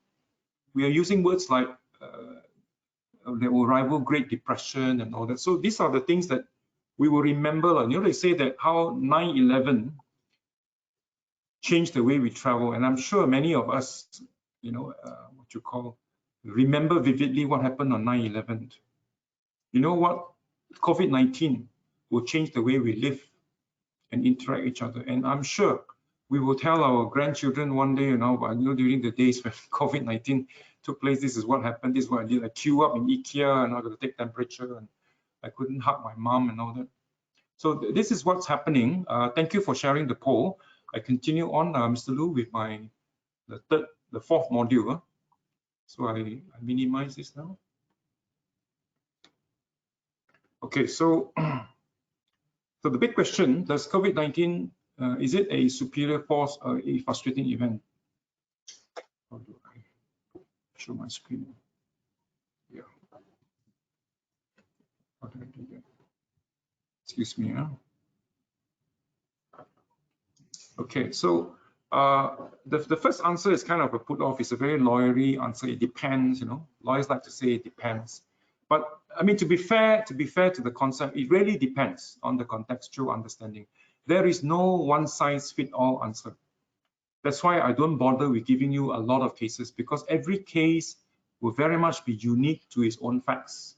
we are using words like that will rival Great Depression and all that. So these are the things that we will remember. You know, they say that how 9/11 changed the way we travel, and I'm sure many of us, you know, what you call, remember vividly what happened on 9/11. You know what? COVID-19 will change the way we live and interact with each other, and I'm sure we will tell our grandchildren one day, you know, during the days when COVID-19 took place, this is what happened, this is what I did. I queue up in IKEA and I got to take temperature, and I couldn't hug my mom and all that. So this is what's happening. Thank you for sharing the poll. I continue on, Mr. Lu, with the fourth module. So I minimize this now. Okay, so the big question, does COVID-19, is it a superior force or a frustrating event? How do I show my screen? Yeah. How do I do that? Excuse me. Huh? Okay, so the first answer is kind of a put off. It's a very lawyery answer. It depends, you know. Lawyers like to say it depends. But I mean, to be fair to the concept, it really depends on the contextual understanding. There is no one-size-fits-all answer. That's why I don't bother with giving you a lot of cases, because every case will very much be unique to its own facts,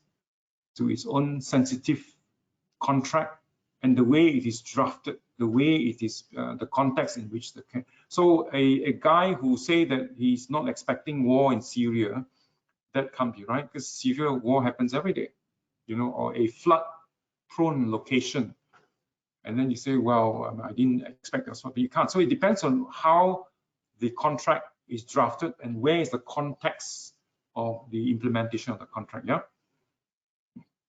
to its own sensitive contract, and the way it is drafted, the way it is, the context in which the case. So a guy who say that he's not expecting war in Syria, that can't be right, because Syria war happens every day, you know, or a flood-prone location. And then you say, well, I didn't expect that, but you can't. So it depends on how the contract is drafted and where is the context of the implementation of the contract. Yeah.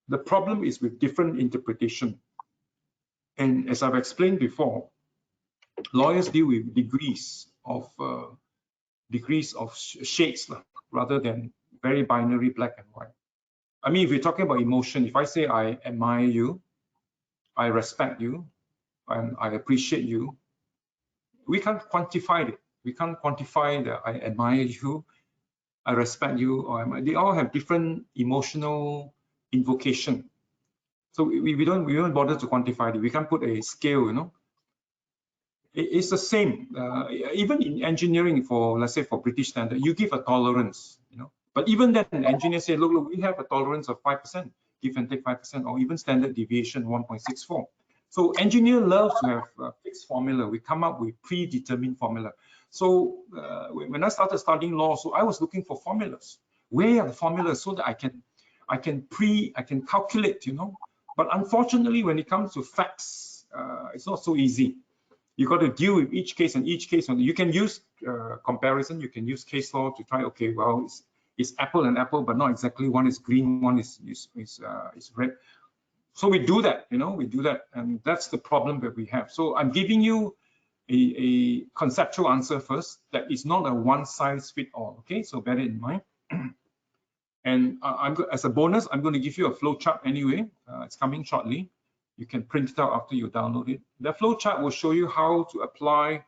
The problem is with different interpretation. And as I've explained before, lawyers deal with degrees of shades rather than very binary black and white. I mean, if we're talking about emotion, if I say I admire you, I respect you, and I appreciate you, we can't quantify it. We can't quantify that I admire you, I respect you, or they all have different emotional invocation. So we don't bother to quantify it. We can't put a scale, you know. It's the same. Even in engineering, for let's say for British standard, you give a tolerance, you know. But even then, engineers say, look, we have a tolerance of 5%, give and take 5%, or even standard deviation 1.64. So engineer loves to have a fixed formula. We come up with predetermined formula. So when I started studying law, so I was looking for formulas. Where are the formulas so that I can calculate, you know? But unfortunately, when it comes to facts, it's not so easy. You got to deal with each case and each case. And you can use comparison. You can use case law to try. Okay, well, it's apple and apple, but not exactly. One is green, one is red. So we do that. We do that, and that's the problem that we have. So I'm giving you a conceptual answer first. That is not a one-size-fits-all. Okay, so bear it in mind. And as a bonus, I'm going to give you a flow chart anyway. It's coming shortly. You can print it out after you download it. The flow chart will show you how to apply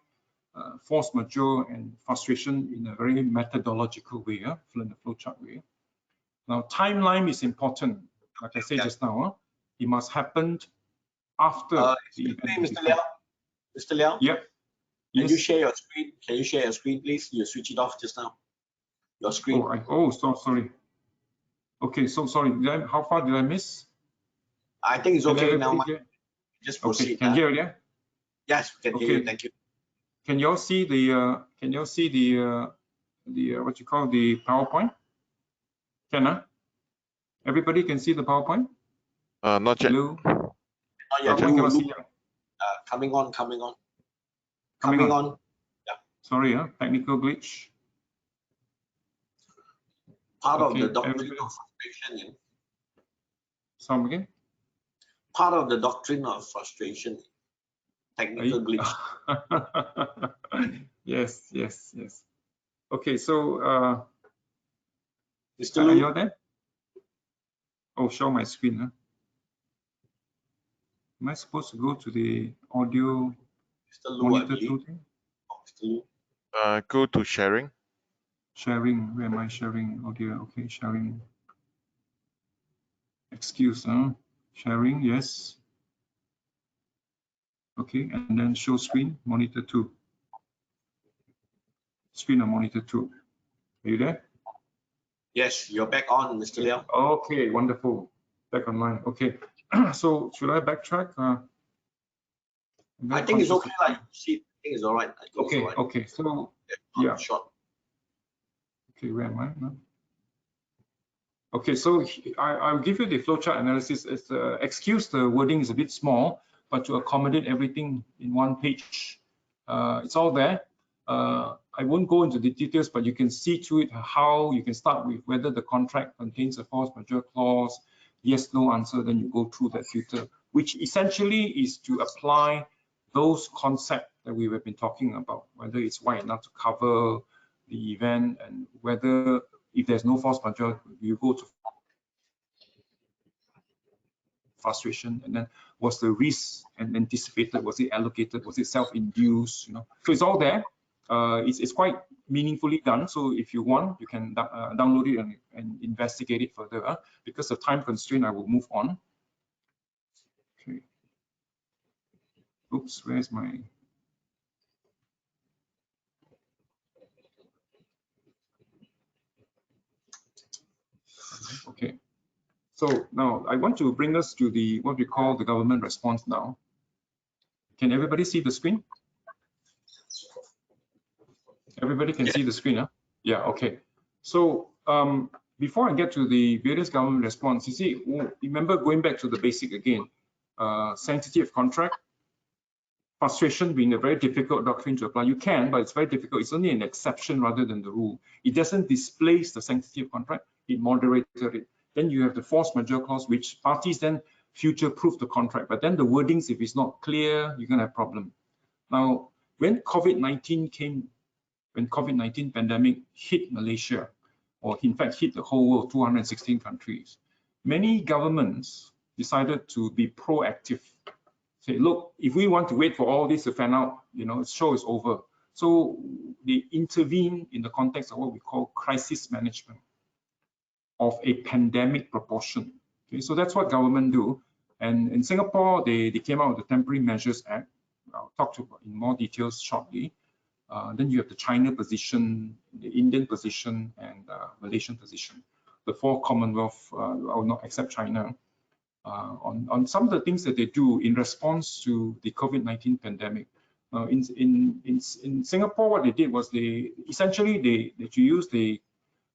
force majeure and frustration in a very methodological way, in the flow chart way. Now, timeline is important. Like I said just now, it must happen after the event. Mr. Liao? Yep. Can you share your screen? Can you share your screen, please? You switch it off just now. Your screen. Sorry. Okay, so sorry. How far did I miss? I think it's okay now. Just proceed. Okay, can you hear it? Yeah? Yes, we can hear you. Thank you. Can you all see the what you call the PowerPoint? Can everybody can see the PowerPoint? Not yet. Hello? Not yet. Coming on. Yeah. Sorry, technical glitch. Part of the doctrine of frustration. Some again? Part of the doctrine of frustration. Technical glitch. Yes. Okay, so Mr. are Lu? you there? Oh, show my screen. Huh? Am I supposed to go to the audio Mr. Lu, monitor thing? Mr. Lu. Go to sharing. Sharing. Where am I sharing audio? Okay, sharing. Excuse, sharing, yes. Okay, and then show screen, monitor 2. Screen on monitor 2. Are you there? Yes, you're back on, Mr. Liao. Okay, wonderful. Back online. Okay, so should I backtrack? I think it's okay. I think it's all right. Okay, right. Okay. So yeah. Short. Okay, where am I now? Okay, so I'll give you the flowchart analysis. Excuse the wording is a bit small, but to accommodate everything in one page, it's all there. I won't go into the details, but you can see to it how you can start with whether the contract contains a force majeure clause, yes, no answer, then you go through that filter, which essentially is to apply those concepts that we have been talking about, whether it's wide enough to cover the event, and whether if there's no force majeure, you go to frustration, and then was the risk and anticipated, was it allocated, was it self-induced, so it's all there. It's quite meaningfully done, so if you want, you can download it and investigate it further. Because of time constraint, I will move on. Okay. Oops, where's my... Okay, so now I want to bring us to the what we call the government response now. Can everybody see the screen? Everybody can see the screen, huh? Yeah, okay. So before I get to the various government response, you see, remember going back to the basic again, sanctity of contract, frustration being a very difficult doctrine to apply. You can, but it's very difficult. It's only an exception rather than the rule. It doesn't displace the sanctity of contract, it moderated it. Then you have the force majeure clause, which parties then future-proof the contract. But then the wordings, if it's not clear, you're gonna have a problem. Now, when COVID-19 came, when COVID-19 pandemic hit Malaysia, or in fact hit the whole world, 216 countries, many governments decided to be proactive. Say, look, if we want to wait for all this to fan out, the show is over. So they intervene in the context of what we call crisis management of a pandemic proportion. Okay, so that's what government do. And in Singapore, they came out with the Temporary Measures Act. I'll talk to in more details shortly. Then you have the China position, the Indian position, and Malaysian position. The 4 Commonwealth, will not accept China. On some of the things that they do in response to the COVID-19 pandemic. In Singapore, what they did was they used the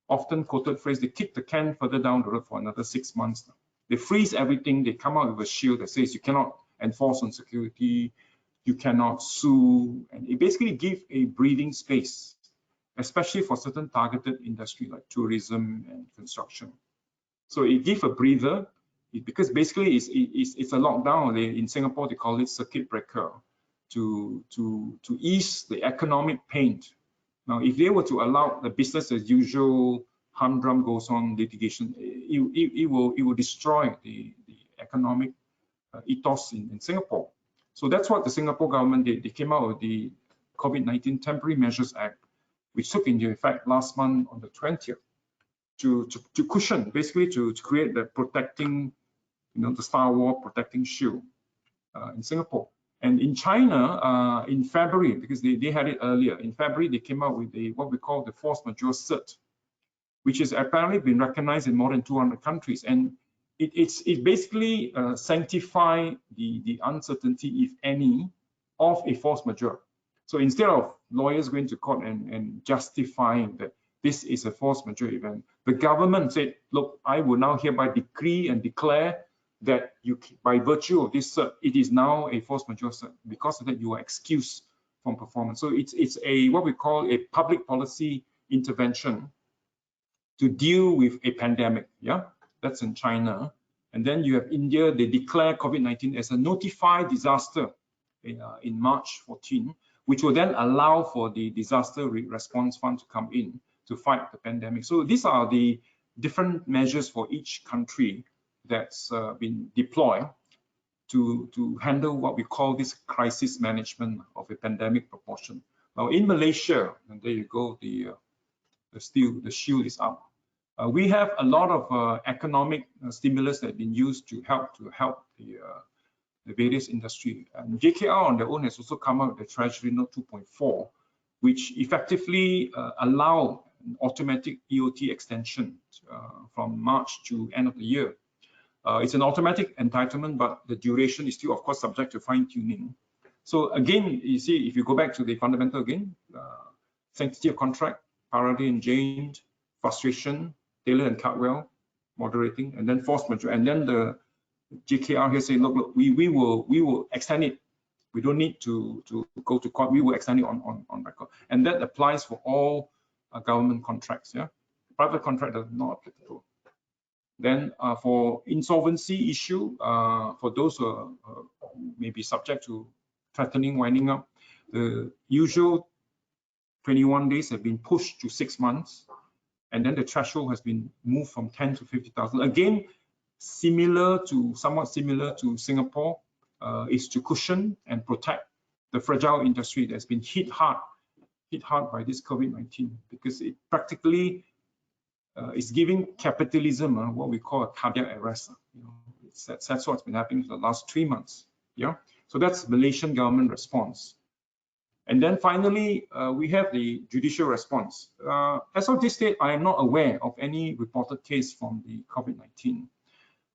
often quoted phrase, they kick the can further down the road for another 6 months. They freeze everything, they come out with a shield that says you cannot enforce on security, you cannot sue, and it basically gives a breathing space, especially for certain targeted industry like tourism and construction. So it gives a breather, because basically it's a lockdown. In Singapore, they call it circuit breaker to ease the economic pain. Now, if they were to allow the business as usual, humdrum goes on litigation, it will destroy the economic ethos in Singapore. So that's what the Singapore government did. They came out with the COVID-19 Temporary Measures Act, which took into effect last month on the 20th, to cushion, basically to create the protecting, the Star Wars protecting shield in Singapore. And in China, in February, because they had it earlier, in February, they came out with what we call the Force Majeure Cert, which has apparently been recognized in more than 200 countries. And it basically sanctify the uncertainty, if any, of a force majeure. So instead of lawyers going to court and justifying that this is a force majeure event, the government said, look, I will now hereby decree and declare that by virtue of this cert, it is now a force majeure cert. Because of that, you are excused from performance. So it's a what we call a public policy intervention to deal with a pandemic. Yeah, that's in China. And then you have India. They declare COVID-19 as a notified disaster in March 14, which will then allow for the disaster response fund to come in to fight the pandemic. So these are the different measures for each country that's been deployed to handle what we call this crisis management of a pandemic proportion. Now in Malaysia, and there you go, the shield is up. We have a lot of economic stimulus that have been used to help the various industry. And JKR on their own has also come out with the Treasury Note 2.4, which effectively allow an automatic EOT extension from March to end of the year. It's an automatic entitlement, but the duration is still, of course, subject to fine-tuning. So again, you see, if you go back to the fundamental again, Sanctity of Contract, Paradine, James, Frustration, Taylor and Caldwell, moderating, and then Force Majeure, and then the JKR here saying, look, we will extend it. We don't need to go to court. We will extend it on record, and that applies for all government contracts. Yeah, private contract is not applicable. Then for insolvency issue, for those who may be subject to threatening winding up, the usual 21 days have been pushed to 6 months, and then the threshold has been moved from 10 to 50,000. Again, somewhat similar to Singapore, is to cushion and protect the fragile industry that's been hit hard by this COVID-19, because it practically is giving capitalism what we call a cardiac arrest. That's what's been happening for the last 3 months. Yeah, so that's Malaysian government response. And then finally, we have the judicial response. As of this date, I am not aware of any reported case from the COVID-19,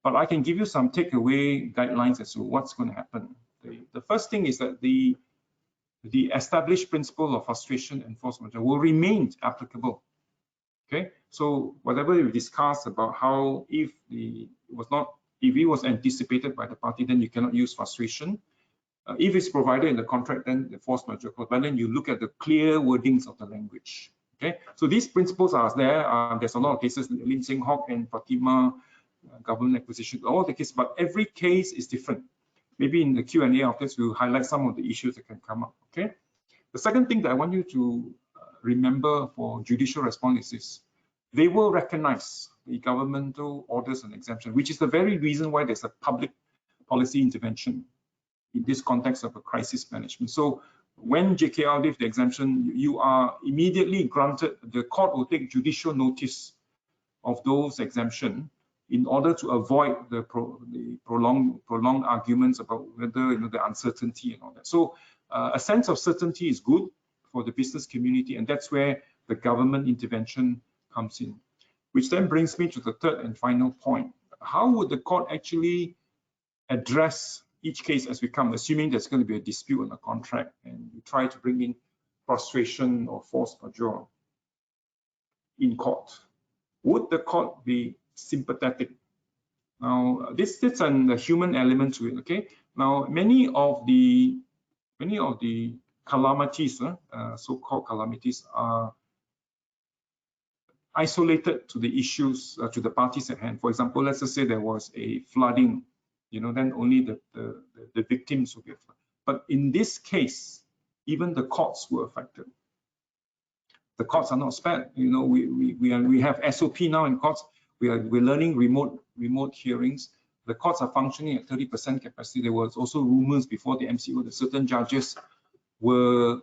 but I can give you some takeaway guidelines as to what's going to happen. The first thing is that the established principle of frustration and force majeure will remain applicable. Okay, so whatever we discussed about how if it was anticipated by the party, then you cannot use frustration. If it's provided in the contract, then the force majeure clause. But then you look at the clear wordings of the language. Okay, so these principles are there. There's a lot of cases, Lim Seng Hock and Fatima, government acquisition, all the cases, but every case is different. Maybe in the Q&A after this, we'll highlight some of the issues that can come up. Okay, the second thing that I want you to remember for judicial response is this: they will recognize the governmental orders and exemption, which is the very reason why there's a public policy intervention in this context of a crisis management. So when JKR gives the exemption, you are immediately granted, the court will take judicial notice of those exemptions in order to avoid the prolonged arguments about whether the uncertainty and all that. So a sense of certainty is good for the business community, and that's where the government intervention comes in. Which then brings me to the third and final point. How would the court actually address each case as we come, assuming there's going to be a dispute on a contract and you try to bring in frustration or force majeure in court? Would the court be sympathetic? Now, this sits on the human element to it. Okay. Now, many of the many of the calamities, so-called calamities, are isolated to the issues, to the parties at hand. For example, let's just say there was a flooding, then only the victims will be affected. But in this case, even the courts were affected. The courts are not spared. We have SOP now in courts. We're learning remote hearings. The courts are functioning at 30% capacity. There was also rumors before the MCO that certain judges were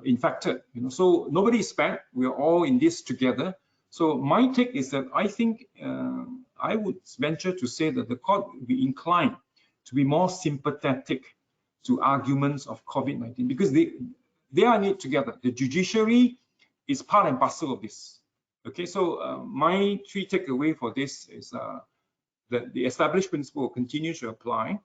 infected. So nobody is spared. We're all in this together. So my take is that I think I would venture to say that the court will be inclined to be more sympathetic to arguments of COVID-19 because they are knit together. The judiciary is part and parcel of this. Okay, so my three takeaway for this is that the established principle will continue to apply.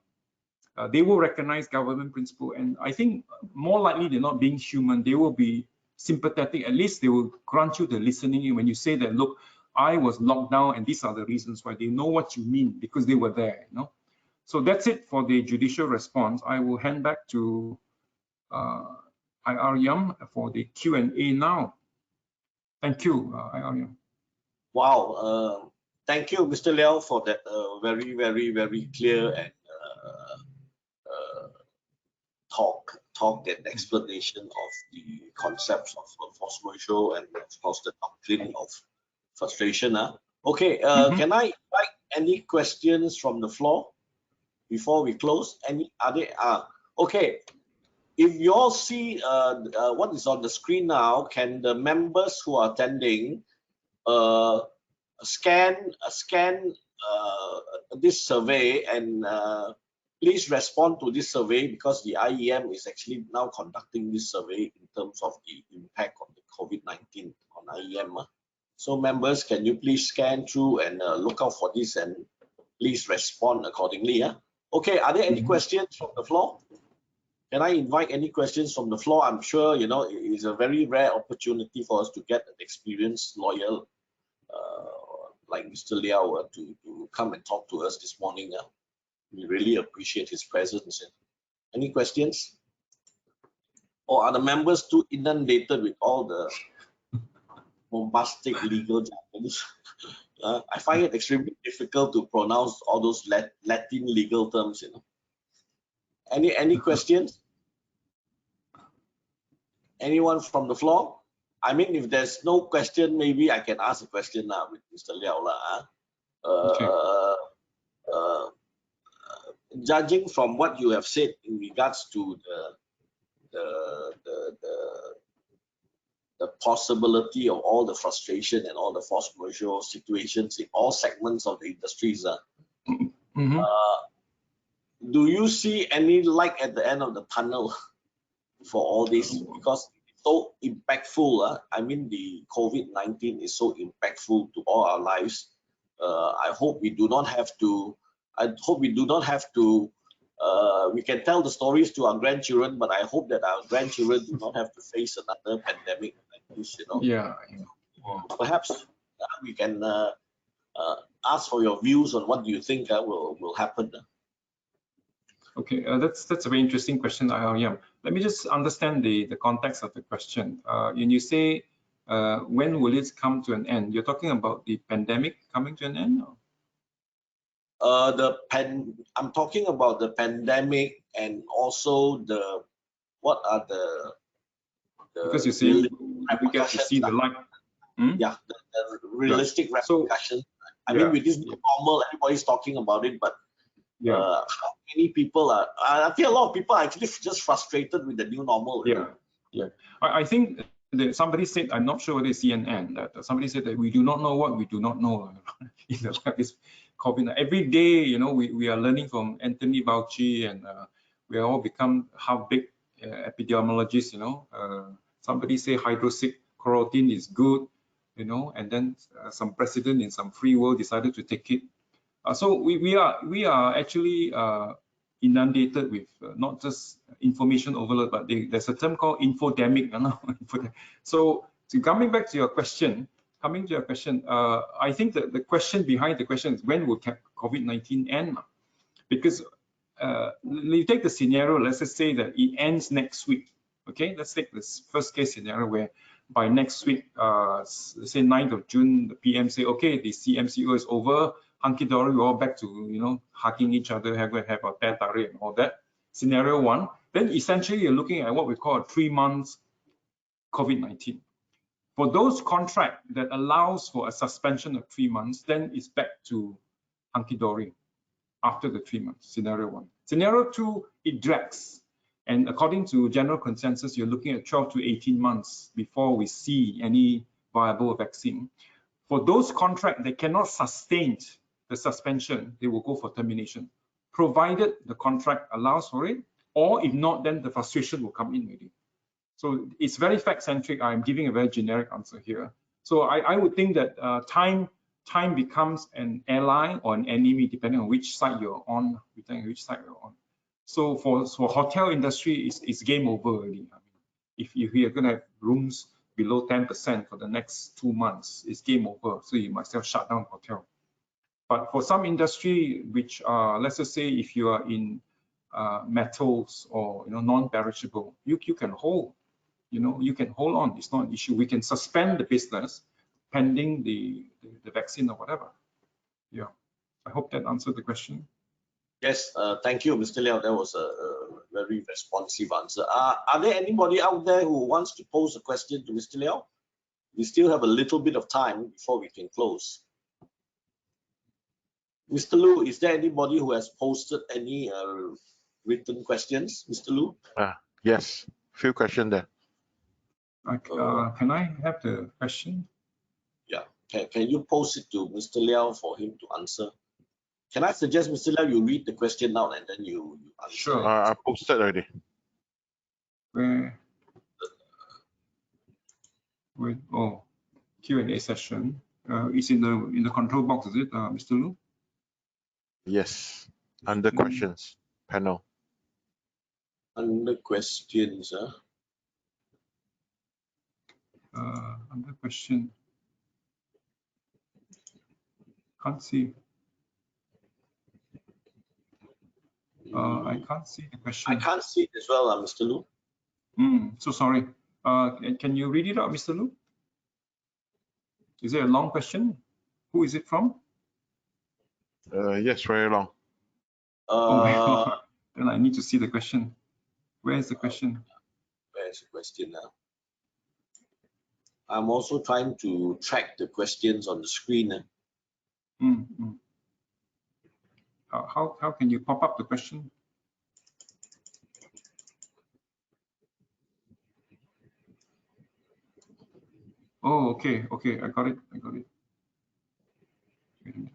They will recognize government principle, and I think more likely they're not being human. They will be sympathetic. At least they will grant you the listening when you say that, look, I was locked down and these are the reasons why. They know what you mean because they were there. So that's it for the judicial response. I will hand back to IR Yam for the Q&A now. Thank you, IR Yam. Wow, thank you, Mr. Liao, for that very, very, very clear and talk and explanation of the concepts of force majeure and of course the doctrine of frustration. Okay, can I invite any questions from the floor before we close? Okay, if you all see what is on the screen now, can the members who are attending scan this survey and please respond to this survey because the IEM is actually now conducting this survey in terms of the impact of the COVID-19 on IEM. So members, can you please scan through and look out for this and please respond accordingly. Okay, are there any questions from the floor? Can I invite any questions from the floor? I'm sure, it is a very rare opportunity for us to get an experienced lawyer like Mr. Liao to come and talk to us this morning. We really appreciate his presence. Any questions? Or are the members too inundated with all the bombastic legal jargons? I find it extremely difficult to pronounce all those Latin legal terms. Any questions? Anyone from the floor? I mean, if there's no question, maybe I can ask a question now with Mr. Liao. Judging from what you have said in regards to the possibility of all the frustration and all the force majeure situations in all segments of the industries, do you see any light at the end of the tunnel for all this? Because it's so impactful. I mean, the COVID-19 is so impactful to all our lives. I hope we do not have to. We can tell the stories to our grandchildren, but I hope that our grandchildren do not have to face another pandemic like this. Perhaps we can ask for your views on what do you think will happen. Okay, that's a very interesting question, IR. Let me just understand the context of the question. When you say when will it come to an end, you're talking about the pandemic coming to an end? Or? I'm talking about the pandemic and also what are the because you see we get to see the light. Yeah, the realistic repercussions. I mean, with this new normal, everybody's talking about it, but how many people are? I feel a lot of people are actually just frustrated with the new normal. I think that somebody said, I'm not sure whether it's CNN, that somebody said that we do not know what we do not know. This COVID. Every day, we are learning from Anthony Fauci, and we all become half-baked epidemiologists. Somebody say hydroxychloroquine is good, and then some president in some free world decided to take it. So we are actually inundated with not just information overload, but there's a term called infodemic. So coming back to your question, I think that the question behind the question is when will COVID-19 end? Because you take the scenario, let's just say that it ends next week. Okay, let's take this first case scenario where by next week, let's say 9th of June, the PM say, okay, the CMCO is over, hunky-dory, we're all back to, hugging each other, have a teh tarik and all that. Scenario one, then essentially you're looking at what we call a 3 months COVID-19. For those contracts that allows for a suspension of 3 months, then it's back to hunky-dory after the 3 months, scenario one. Scenario two, it drags. And according to general consensus, you're looking at 12 to 18 months before we see any viable vaccine. For those contracts that cannot sustain the suspension, they will go for termination, provided the contract allows for it, or if not, then the frustration will come in already. So it's very fact-centric. I'm giving a very generic answer here. So I would think that time becomes an ally or an enemy depending on which side you're on, So for hotel industry, it's game over already. I mean, if you're going to have rooms below 10% for the next 2 months, it's game over. So you might still shut down hotel. But for some industry, which let's just say if you are in metals or non-perishable, you can hold. You can hold on. It's not an issue. We can suspend the business pending the vaccine or whatever. Yeah, I hope that answered the question. Yes, thank you, Mr. Liao. That was a very responsive answer. Are there anybody out there who wants to pose a question to Mr. Liao? We still have a little bit of time before we can close. Mr. Lu, is there anybody who has posted any written questions, Mr. Lu? Yes, few questions there. Can I have the question? Yeah, can you post it to Mr. Liao for him to answer? Can I suggest, Mr. Liao, you read the question out and then you answer? Sure. I posted already. Where? Oh, Q&A session. It's in the control box, is it, Mr. Lu? Yes, under questions panel. Under questions, Under question. Can't see. I can't see the question. I can't see it as well, Mr. Lu. So sorry. Can you read it out, Mr. Lu? Is it a long question? Who is it from? Yes, very long. Then I need to see the question. Where is the question? Where is the question now? I'm also trying to track the questions on the screen. How can you pop up the question? Oh, okay, I got it.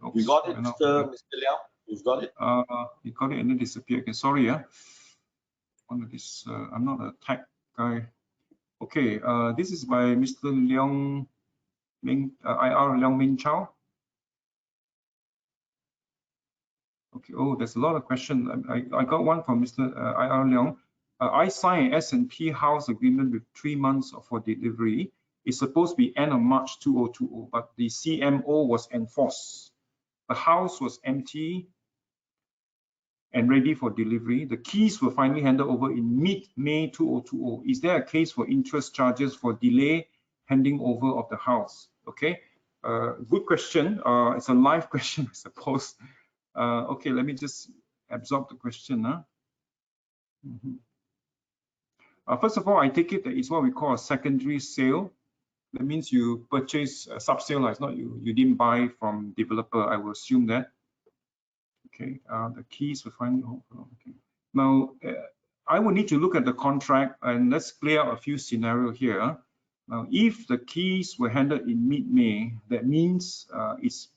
Oops, You got it, Mr. Liao? You've got it? You got it and then disappeared. Okay, sorry, One of this, I'm not a tech guy. Okay, this is by Mr. Leong Ming, IR Leong Min Chow. Okay, there's a lot of questions. I got one from Mr. IR Leong. I signed an S&P house agreement with 3 months for delivery. It's supposed to be end of March 2020, but the CMO was enforced. The house was empty and ready for delivery. The keys were finally handed over in mid-May 2020. Is there a case for interest charges for delay handing over of the house? Okay, good question. It's a live question, I suppose. Okay, let me just absorb the question. First of all, I take it that it's what we call a secondary sale. That means you purchase a sub-sale. It's not you didn't buy from developer. I will assume that. Okay, the keys will finally. Okay. Now, I will need to look at the contract and let's play out a few scenarios here. Now, if the keys were handed in mid-May, that means it's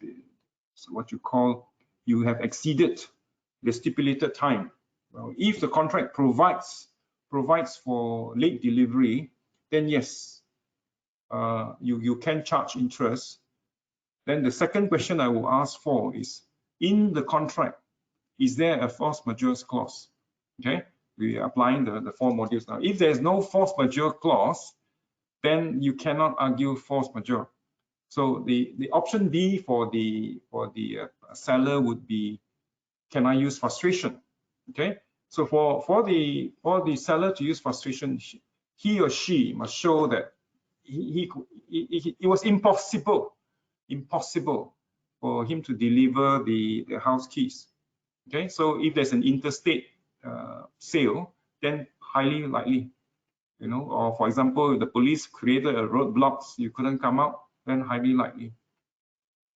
what you call you have exceeded the stipulated time. Well, if the contract provides for late delivery, then yes, you can charge interest. Then the second question I will ask for is, in the contract, is there a force majeure clause? Okay, we are applying the 4 modules now. If there's no force majeure clause, then you cannot argue force majeure. So the option B for the seller would be, can I use frustration? Okay, so for the seller to use frustration, he or she must show that it was impossible for him to deliver the house keys. Okay, so if there's an interstate sale, then highly likely, you know, or for example, if the police created a roadblocks, you couldn't come out, then highly likely.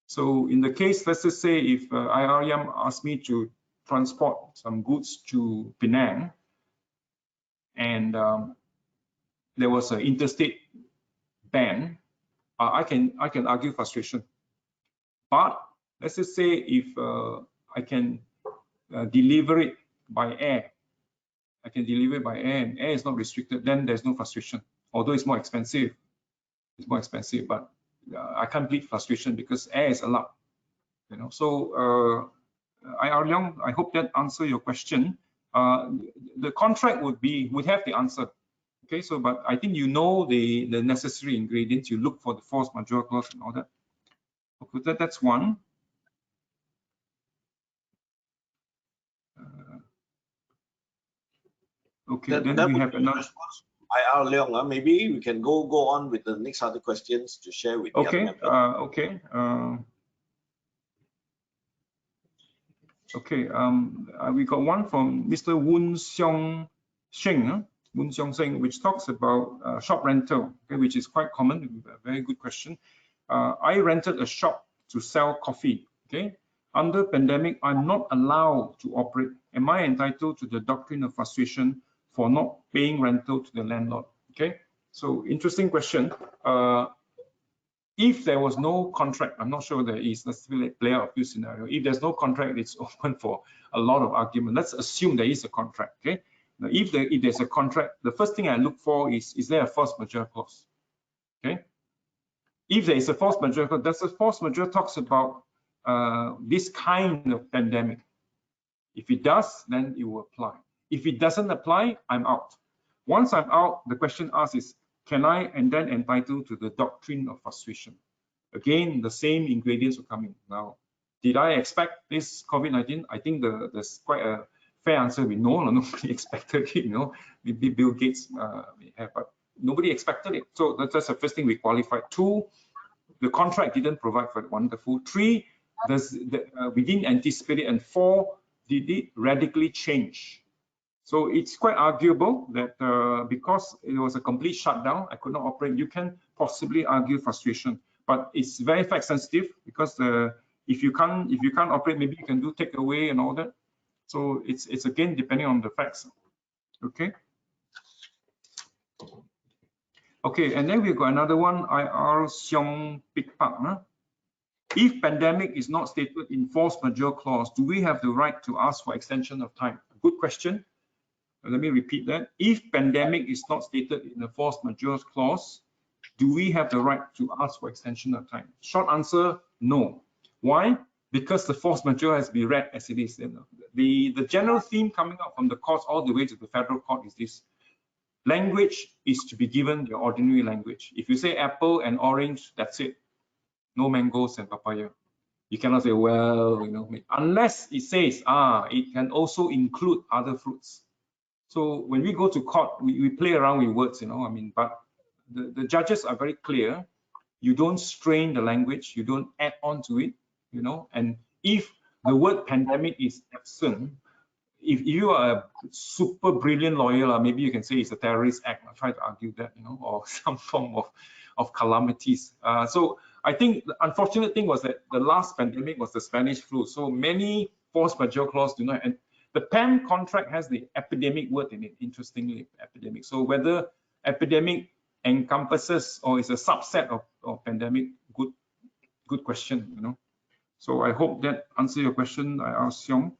So in the case, let's just say if AIAC asked me to transport some goods to Penang, and there was an interstate ban, I can argue frustration. But let's just say if I can deliver it by air, and air is not restricted, then there's no frustration. Although it's more expensive, but I can't plead frustration because air is allowed. You know, so AIAC, I hope that answer your question. The contract would have the answer. Okay, so but I think you know the necessary ingredients. You look for the force majeure clause and all that. Okay, that's one. Okay, then we have another. AIAC, maybe we can go on with the next other questions to share with the other members. We got one from Mr. Woon Xiong Sheng, which talks about shop rental, okay, which is quite common. A very good question. I rented a shop to sell coffee. Okay, under pandemic, I'm not allowed to operate. Am I entitled to the doctrine of frustration for not paying rental to the landlord? Okay, so interesting question. If there was no contract, I'm not sure there is. Let's play out a few scenarios. If there's no contract, it's open for a lot of argument. Let's assume there is a contract. Okay, now if there's a contract, the first thing I look for is there a force majeure clause? Okay, if there is a force majeure clause, does the force majeure talks about this kind of pandemic? If it does, then it will apply. If it doesn't apply, I'm out. Once I'm out, the question asked is, can I and then entitled to the doctrine of frustration? Again, the same ingredients are coming. Now, did I expect this COVID-19? I think there's quite a fair answer. Nobody expected it. You know, maybe Bill Gates may have, but nobody expected it. So that's the first thing we qualified. 2, the contract didn't provide for it. Wonderful. 3, we didn't anticipate it. And 4, did it radically change? So it's quite arguable that because it was a complete shutdown, I could not operate. You can possibly argue frustration, but it's very fact sensitive because if you can't operate, maybe you can do takeaway and all that. So it's again depending on the facts. Okay. Okay, and then we've got another one. IR Xiong Pik Pak. If pandemic is not stated in force majeure clause, do we have the right to ask for extension of time? Good question. Let me repeat that. If pandemic is not stated in the force majeure clause, do we have the right to ask for extension of time? Short answer, no. Why? Because the force majeure has to be read as it is. The general theme coming out from the courts all the way to the federal court is this. Language is to be given the ordinary language. If you say apple and orange, that's it. No mangoes and papaya. You cannot say, well, you know, unless it says, it can also include other fruits. So when we go to court, we play around with words, you know, I mean, but the judges are very clear. You don't strain the language, you don't add on to it, you know, and if the word pandemic is absent, if you are a super brilliant lawyer, maybe you can say it's a terrorist act. I'll try to argue that, you know, or some form of calamities. So I think the unfortunate thing was that the last pandemic was the Spanish flu. So many force majeure clause do not, and the PAM contract has the epidemic word in it, interestingly, epidemic. So whether epidemic encompasses or is a subset of pandemic, good question, you know. So I hope that answers your question. I asked Xiong.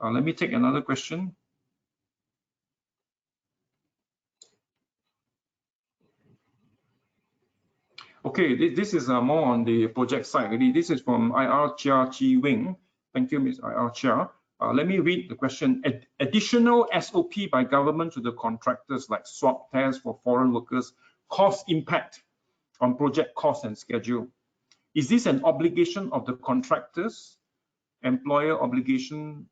Let me take another question. Okay, this is more on the project side. This is from IR Chia Chi Wing. Thank you, Ms. IR Chia. Let me read the question. Additional SOP by government to the contractors like swab tests for foreign workers, cost impact on project cost and schedule. Is this an obligation of the contractors, employer obligation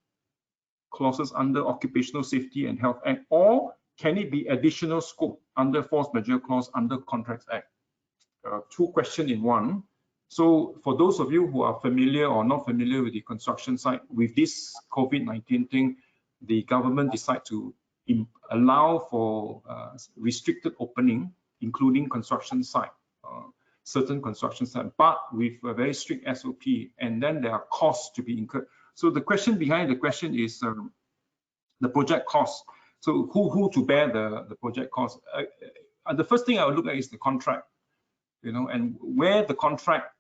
clauses under Occupational Safety and Health Act, or can it be additional scope under Force Majeure Clause under Contracts Act? Two questions in one. So for those of you who are familiar or not familiar with the construction site, with this COVID-19 thing, the government decided to allow for restricted opening, including construction site, certain construction site, but with a very strict SOP, and then there are costs to be incurred. So the question behind the question is the project cost. So who to bear the project cost? The first thing I would look at is the contract, and where the contract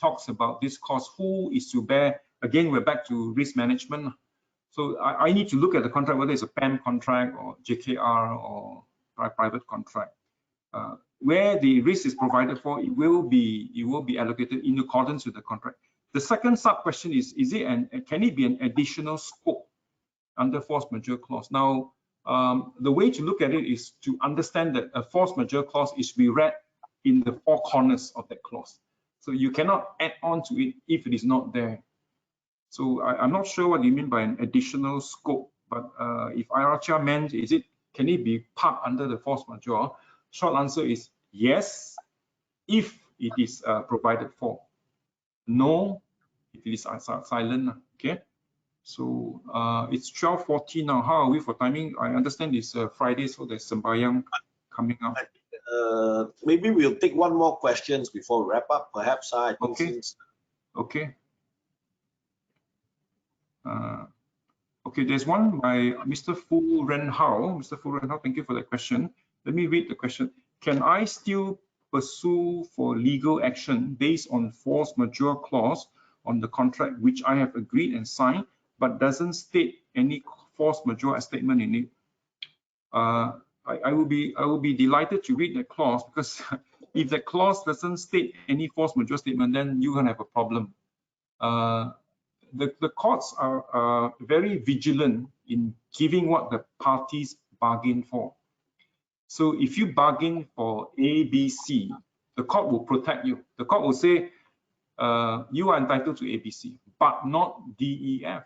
talks about this cost, who is to bear. Again, we're back to risk management. So I need to look at the contract, whether it's a PAM contract or JKR or private contract. Where the risk is provided for, it will be allocated in accordance with the contract. The second sub question is can it be an additional scope under Force Majeure Clause? Now, the way to look at it is to understand that a Force Majeure Clause is to be read in the four corners of that clause. So you cannot add on to it if it is not there. So I'm not sure what you mean by an additional scope, but if IRCHA meant, can it be part under the Force Majeure? Short answer is yes, if it is provided for. No, if it is silent. Okay. So it's 12:40 now. How are we for timing? I understand it's Friday, so there's Sembayang coming up. Maybe we'll take one more questions before we wrap up. Perhaps I think okay. Since... Okay. Okay, there's one by Mr. Fu Ren Hao. Mr. Fu Ren Hao, thank you for that question. Let me read the question. Can I still pursue for legal action based on Force Majeure Clause on the contract which I have agreed and signed, but doesn't state any Force Majeure statement in it? I will be delighted to read that clause, because if that clause doesn't state any Force Majeure statement, then you're gonna have a problem. The courts are very vigilant in giving what the parties bargain for. So if you bargain for A, B, C, the court will protect you. The court will say you are entitled to A, B, C, but not D, E, F.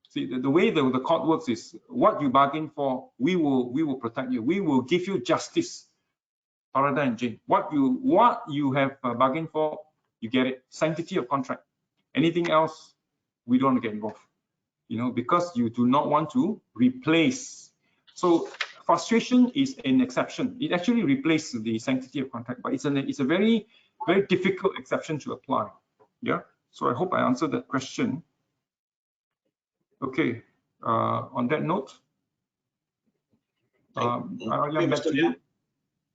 See, the way the court works is what you bargain for, we will protect you. We will give you justice. Paradine and Jane, what you have bargained for, you get it. Sanctity of contract. Anything else, we don't want to get involved. Because you do not want to replace. So frustration is an exception. It actually replaces the sanctity of contract, but it's a very, very difficult exception to apply. Yeah. So I hope I answered that question. Okay. On that note, Mr. Liao.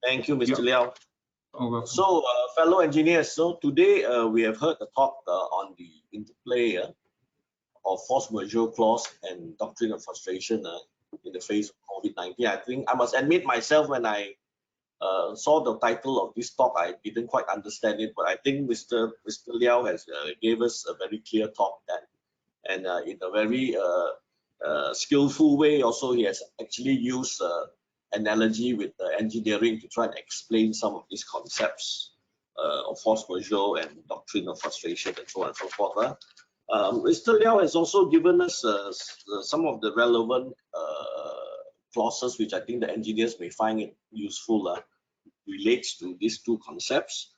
Thank you, Mr. Liao. Oh, so, fellow engineers, so today we have heard the talk on the interplay of Force Majeure Clause and Doctrine of Frustration in the face of COVID-19. I think I must admit myself, when I saw the title of this talk, I didn't quite understand it, but I think Mr. Liao has gave us a very clear talk, and in a very skillful way also, he has actually used analogy with engineering to try and explain some of these concepts of Force Majeure and Doctrine of Frustration and so on and so forth. Mr. Liao has also given us some of the relevant clauses which I think the engineers may find it useful, relates to these two concepts.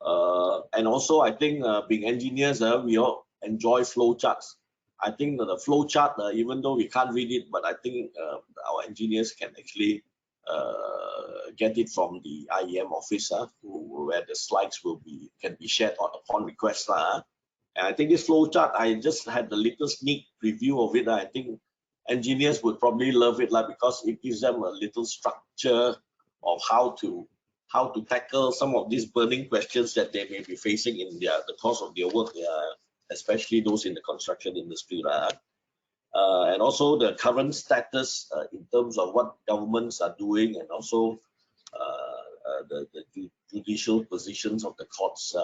And also, I think being engineers, we all enjoy flow charts. I think that the flow chart, even though we can't read it, but I think our engineers can actually get it from the IEM office, where the slides can be shared upon request. And I think this flow chart, I just had a little sneak preview of it. I think engineers would probably love it, because it gives them a little structure of how to tackle some of these burning questions that they may be facing in the course of their work, especially those in the construction industry. And also the current status in terms of what governments are doing, and also the judicial positions of the courts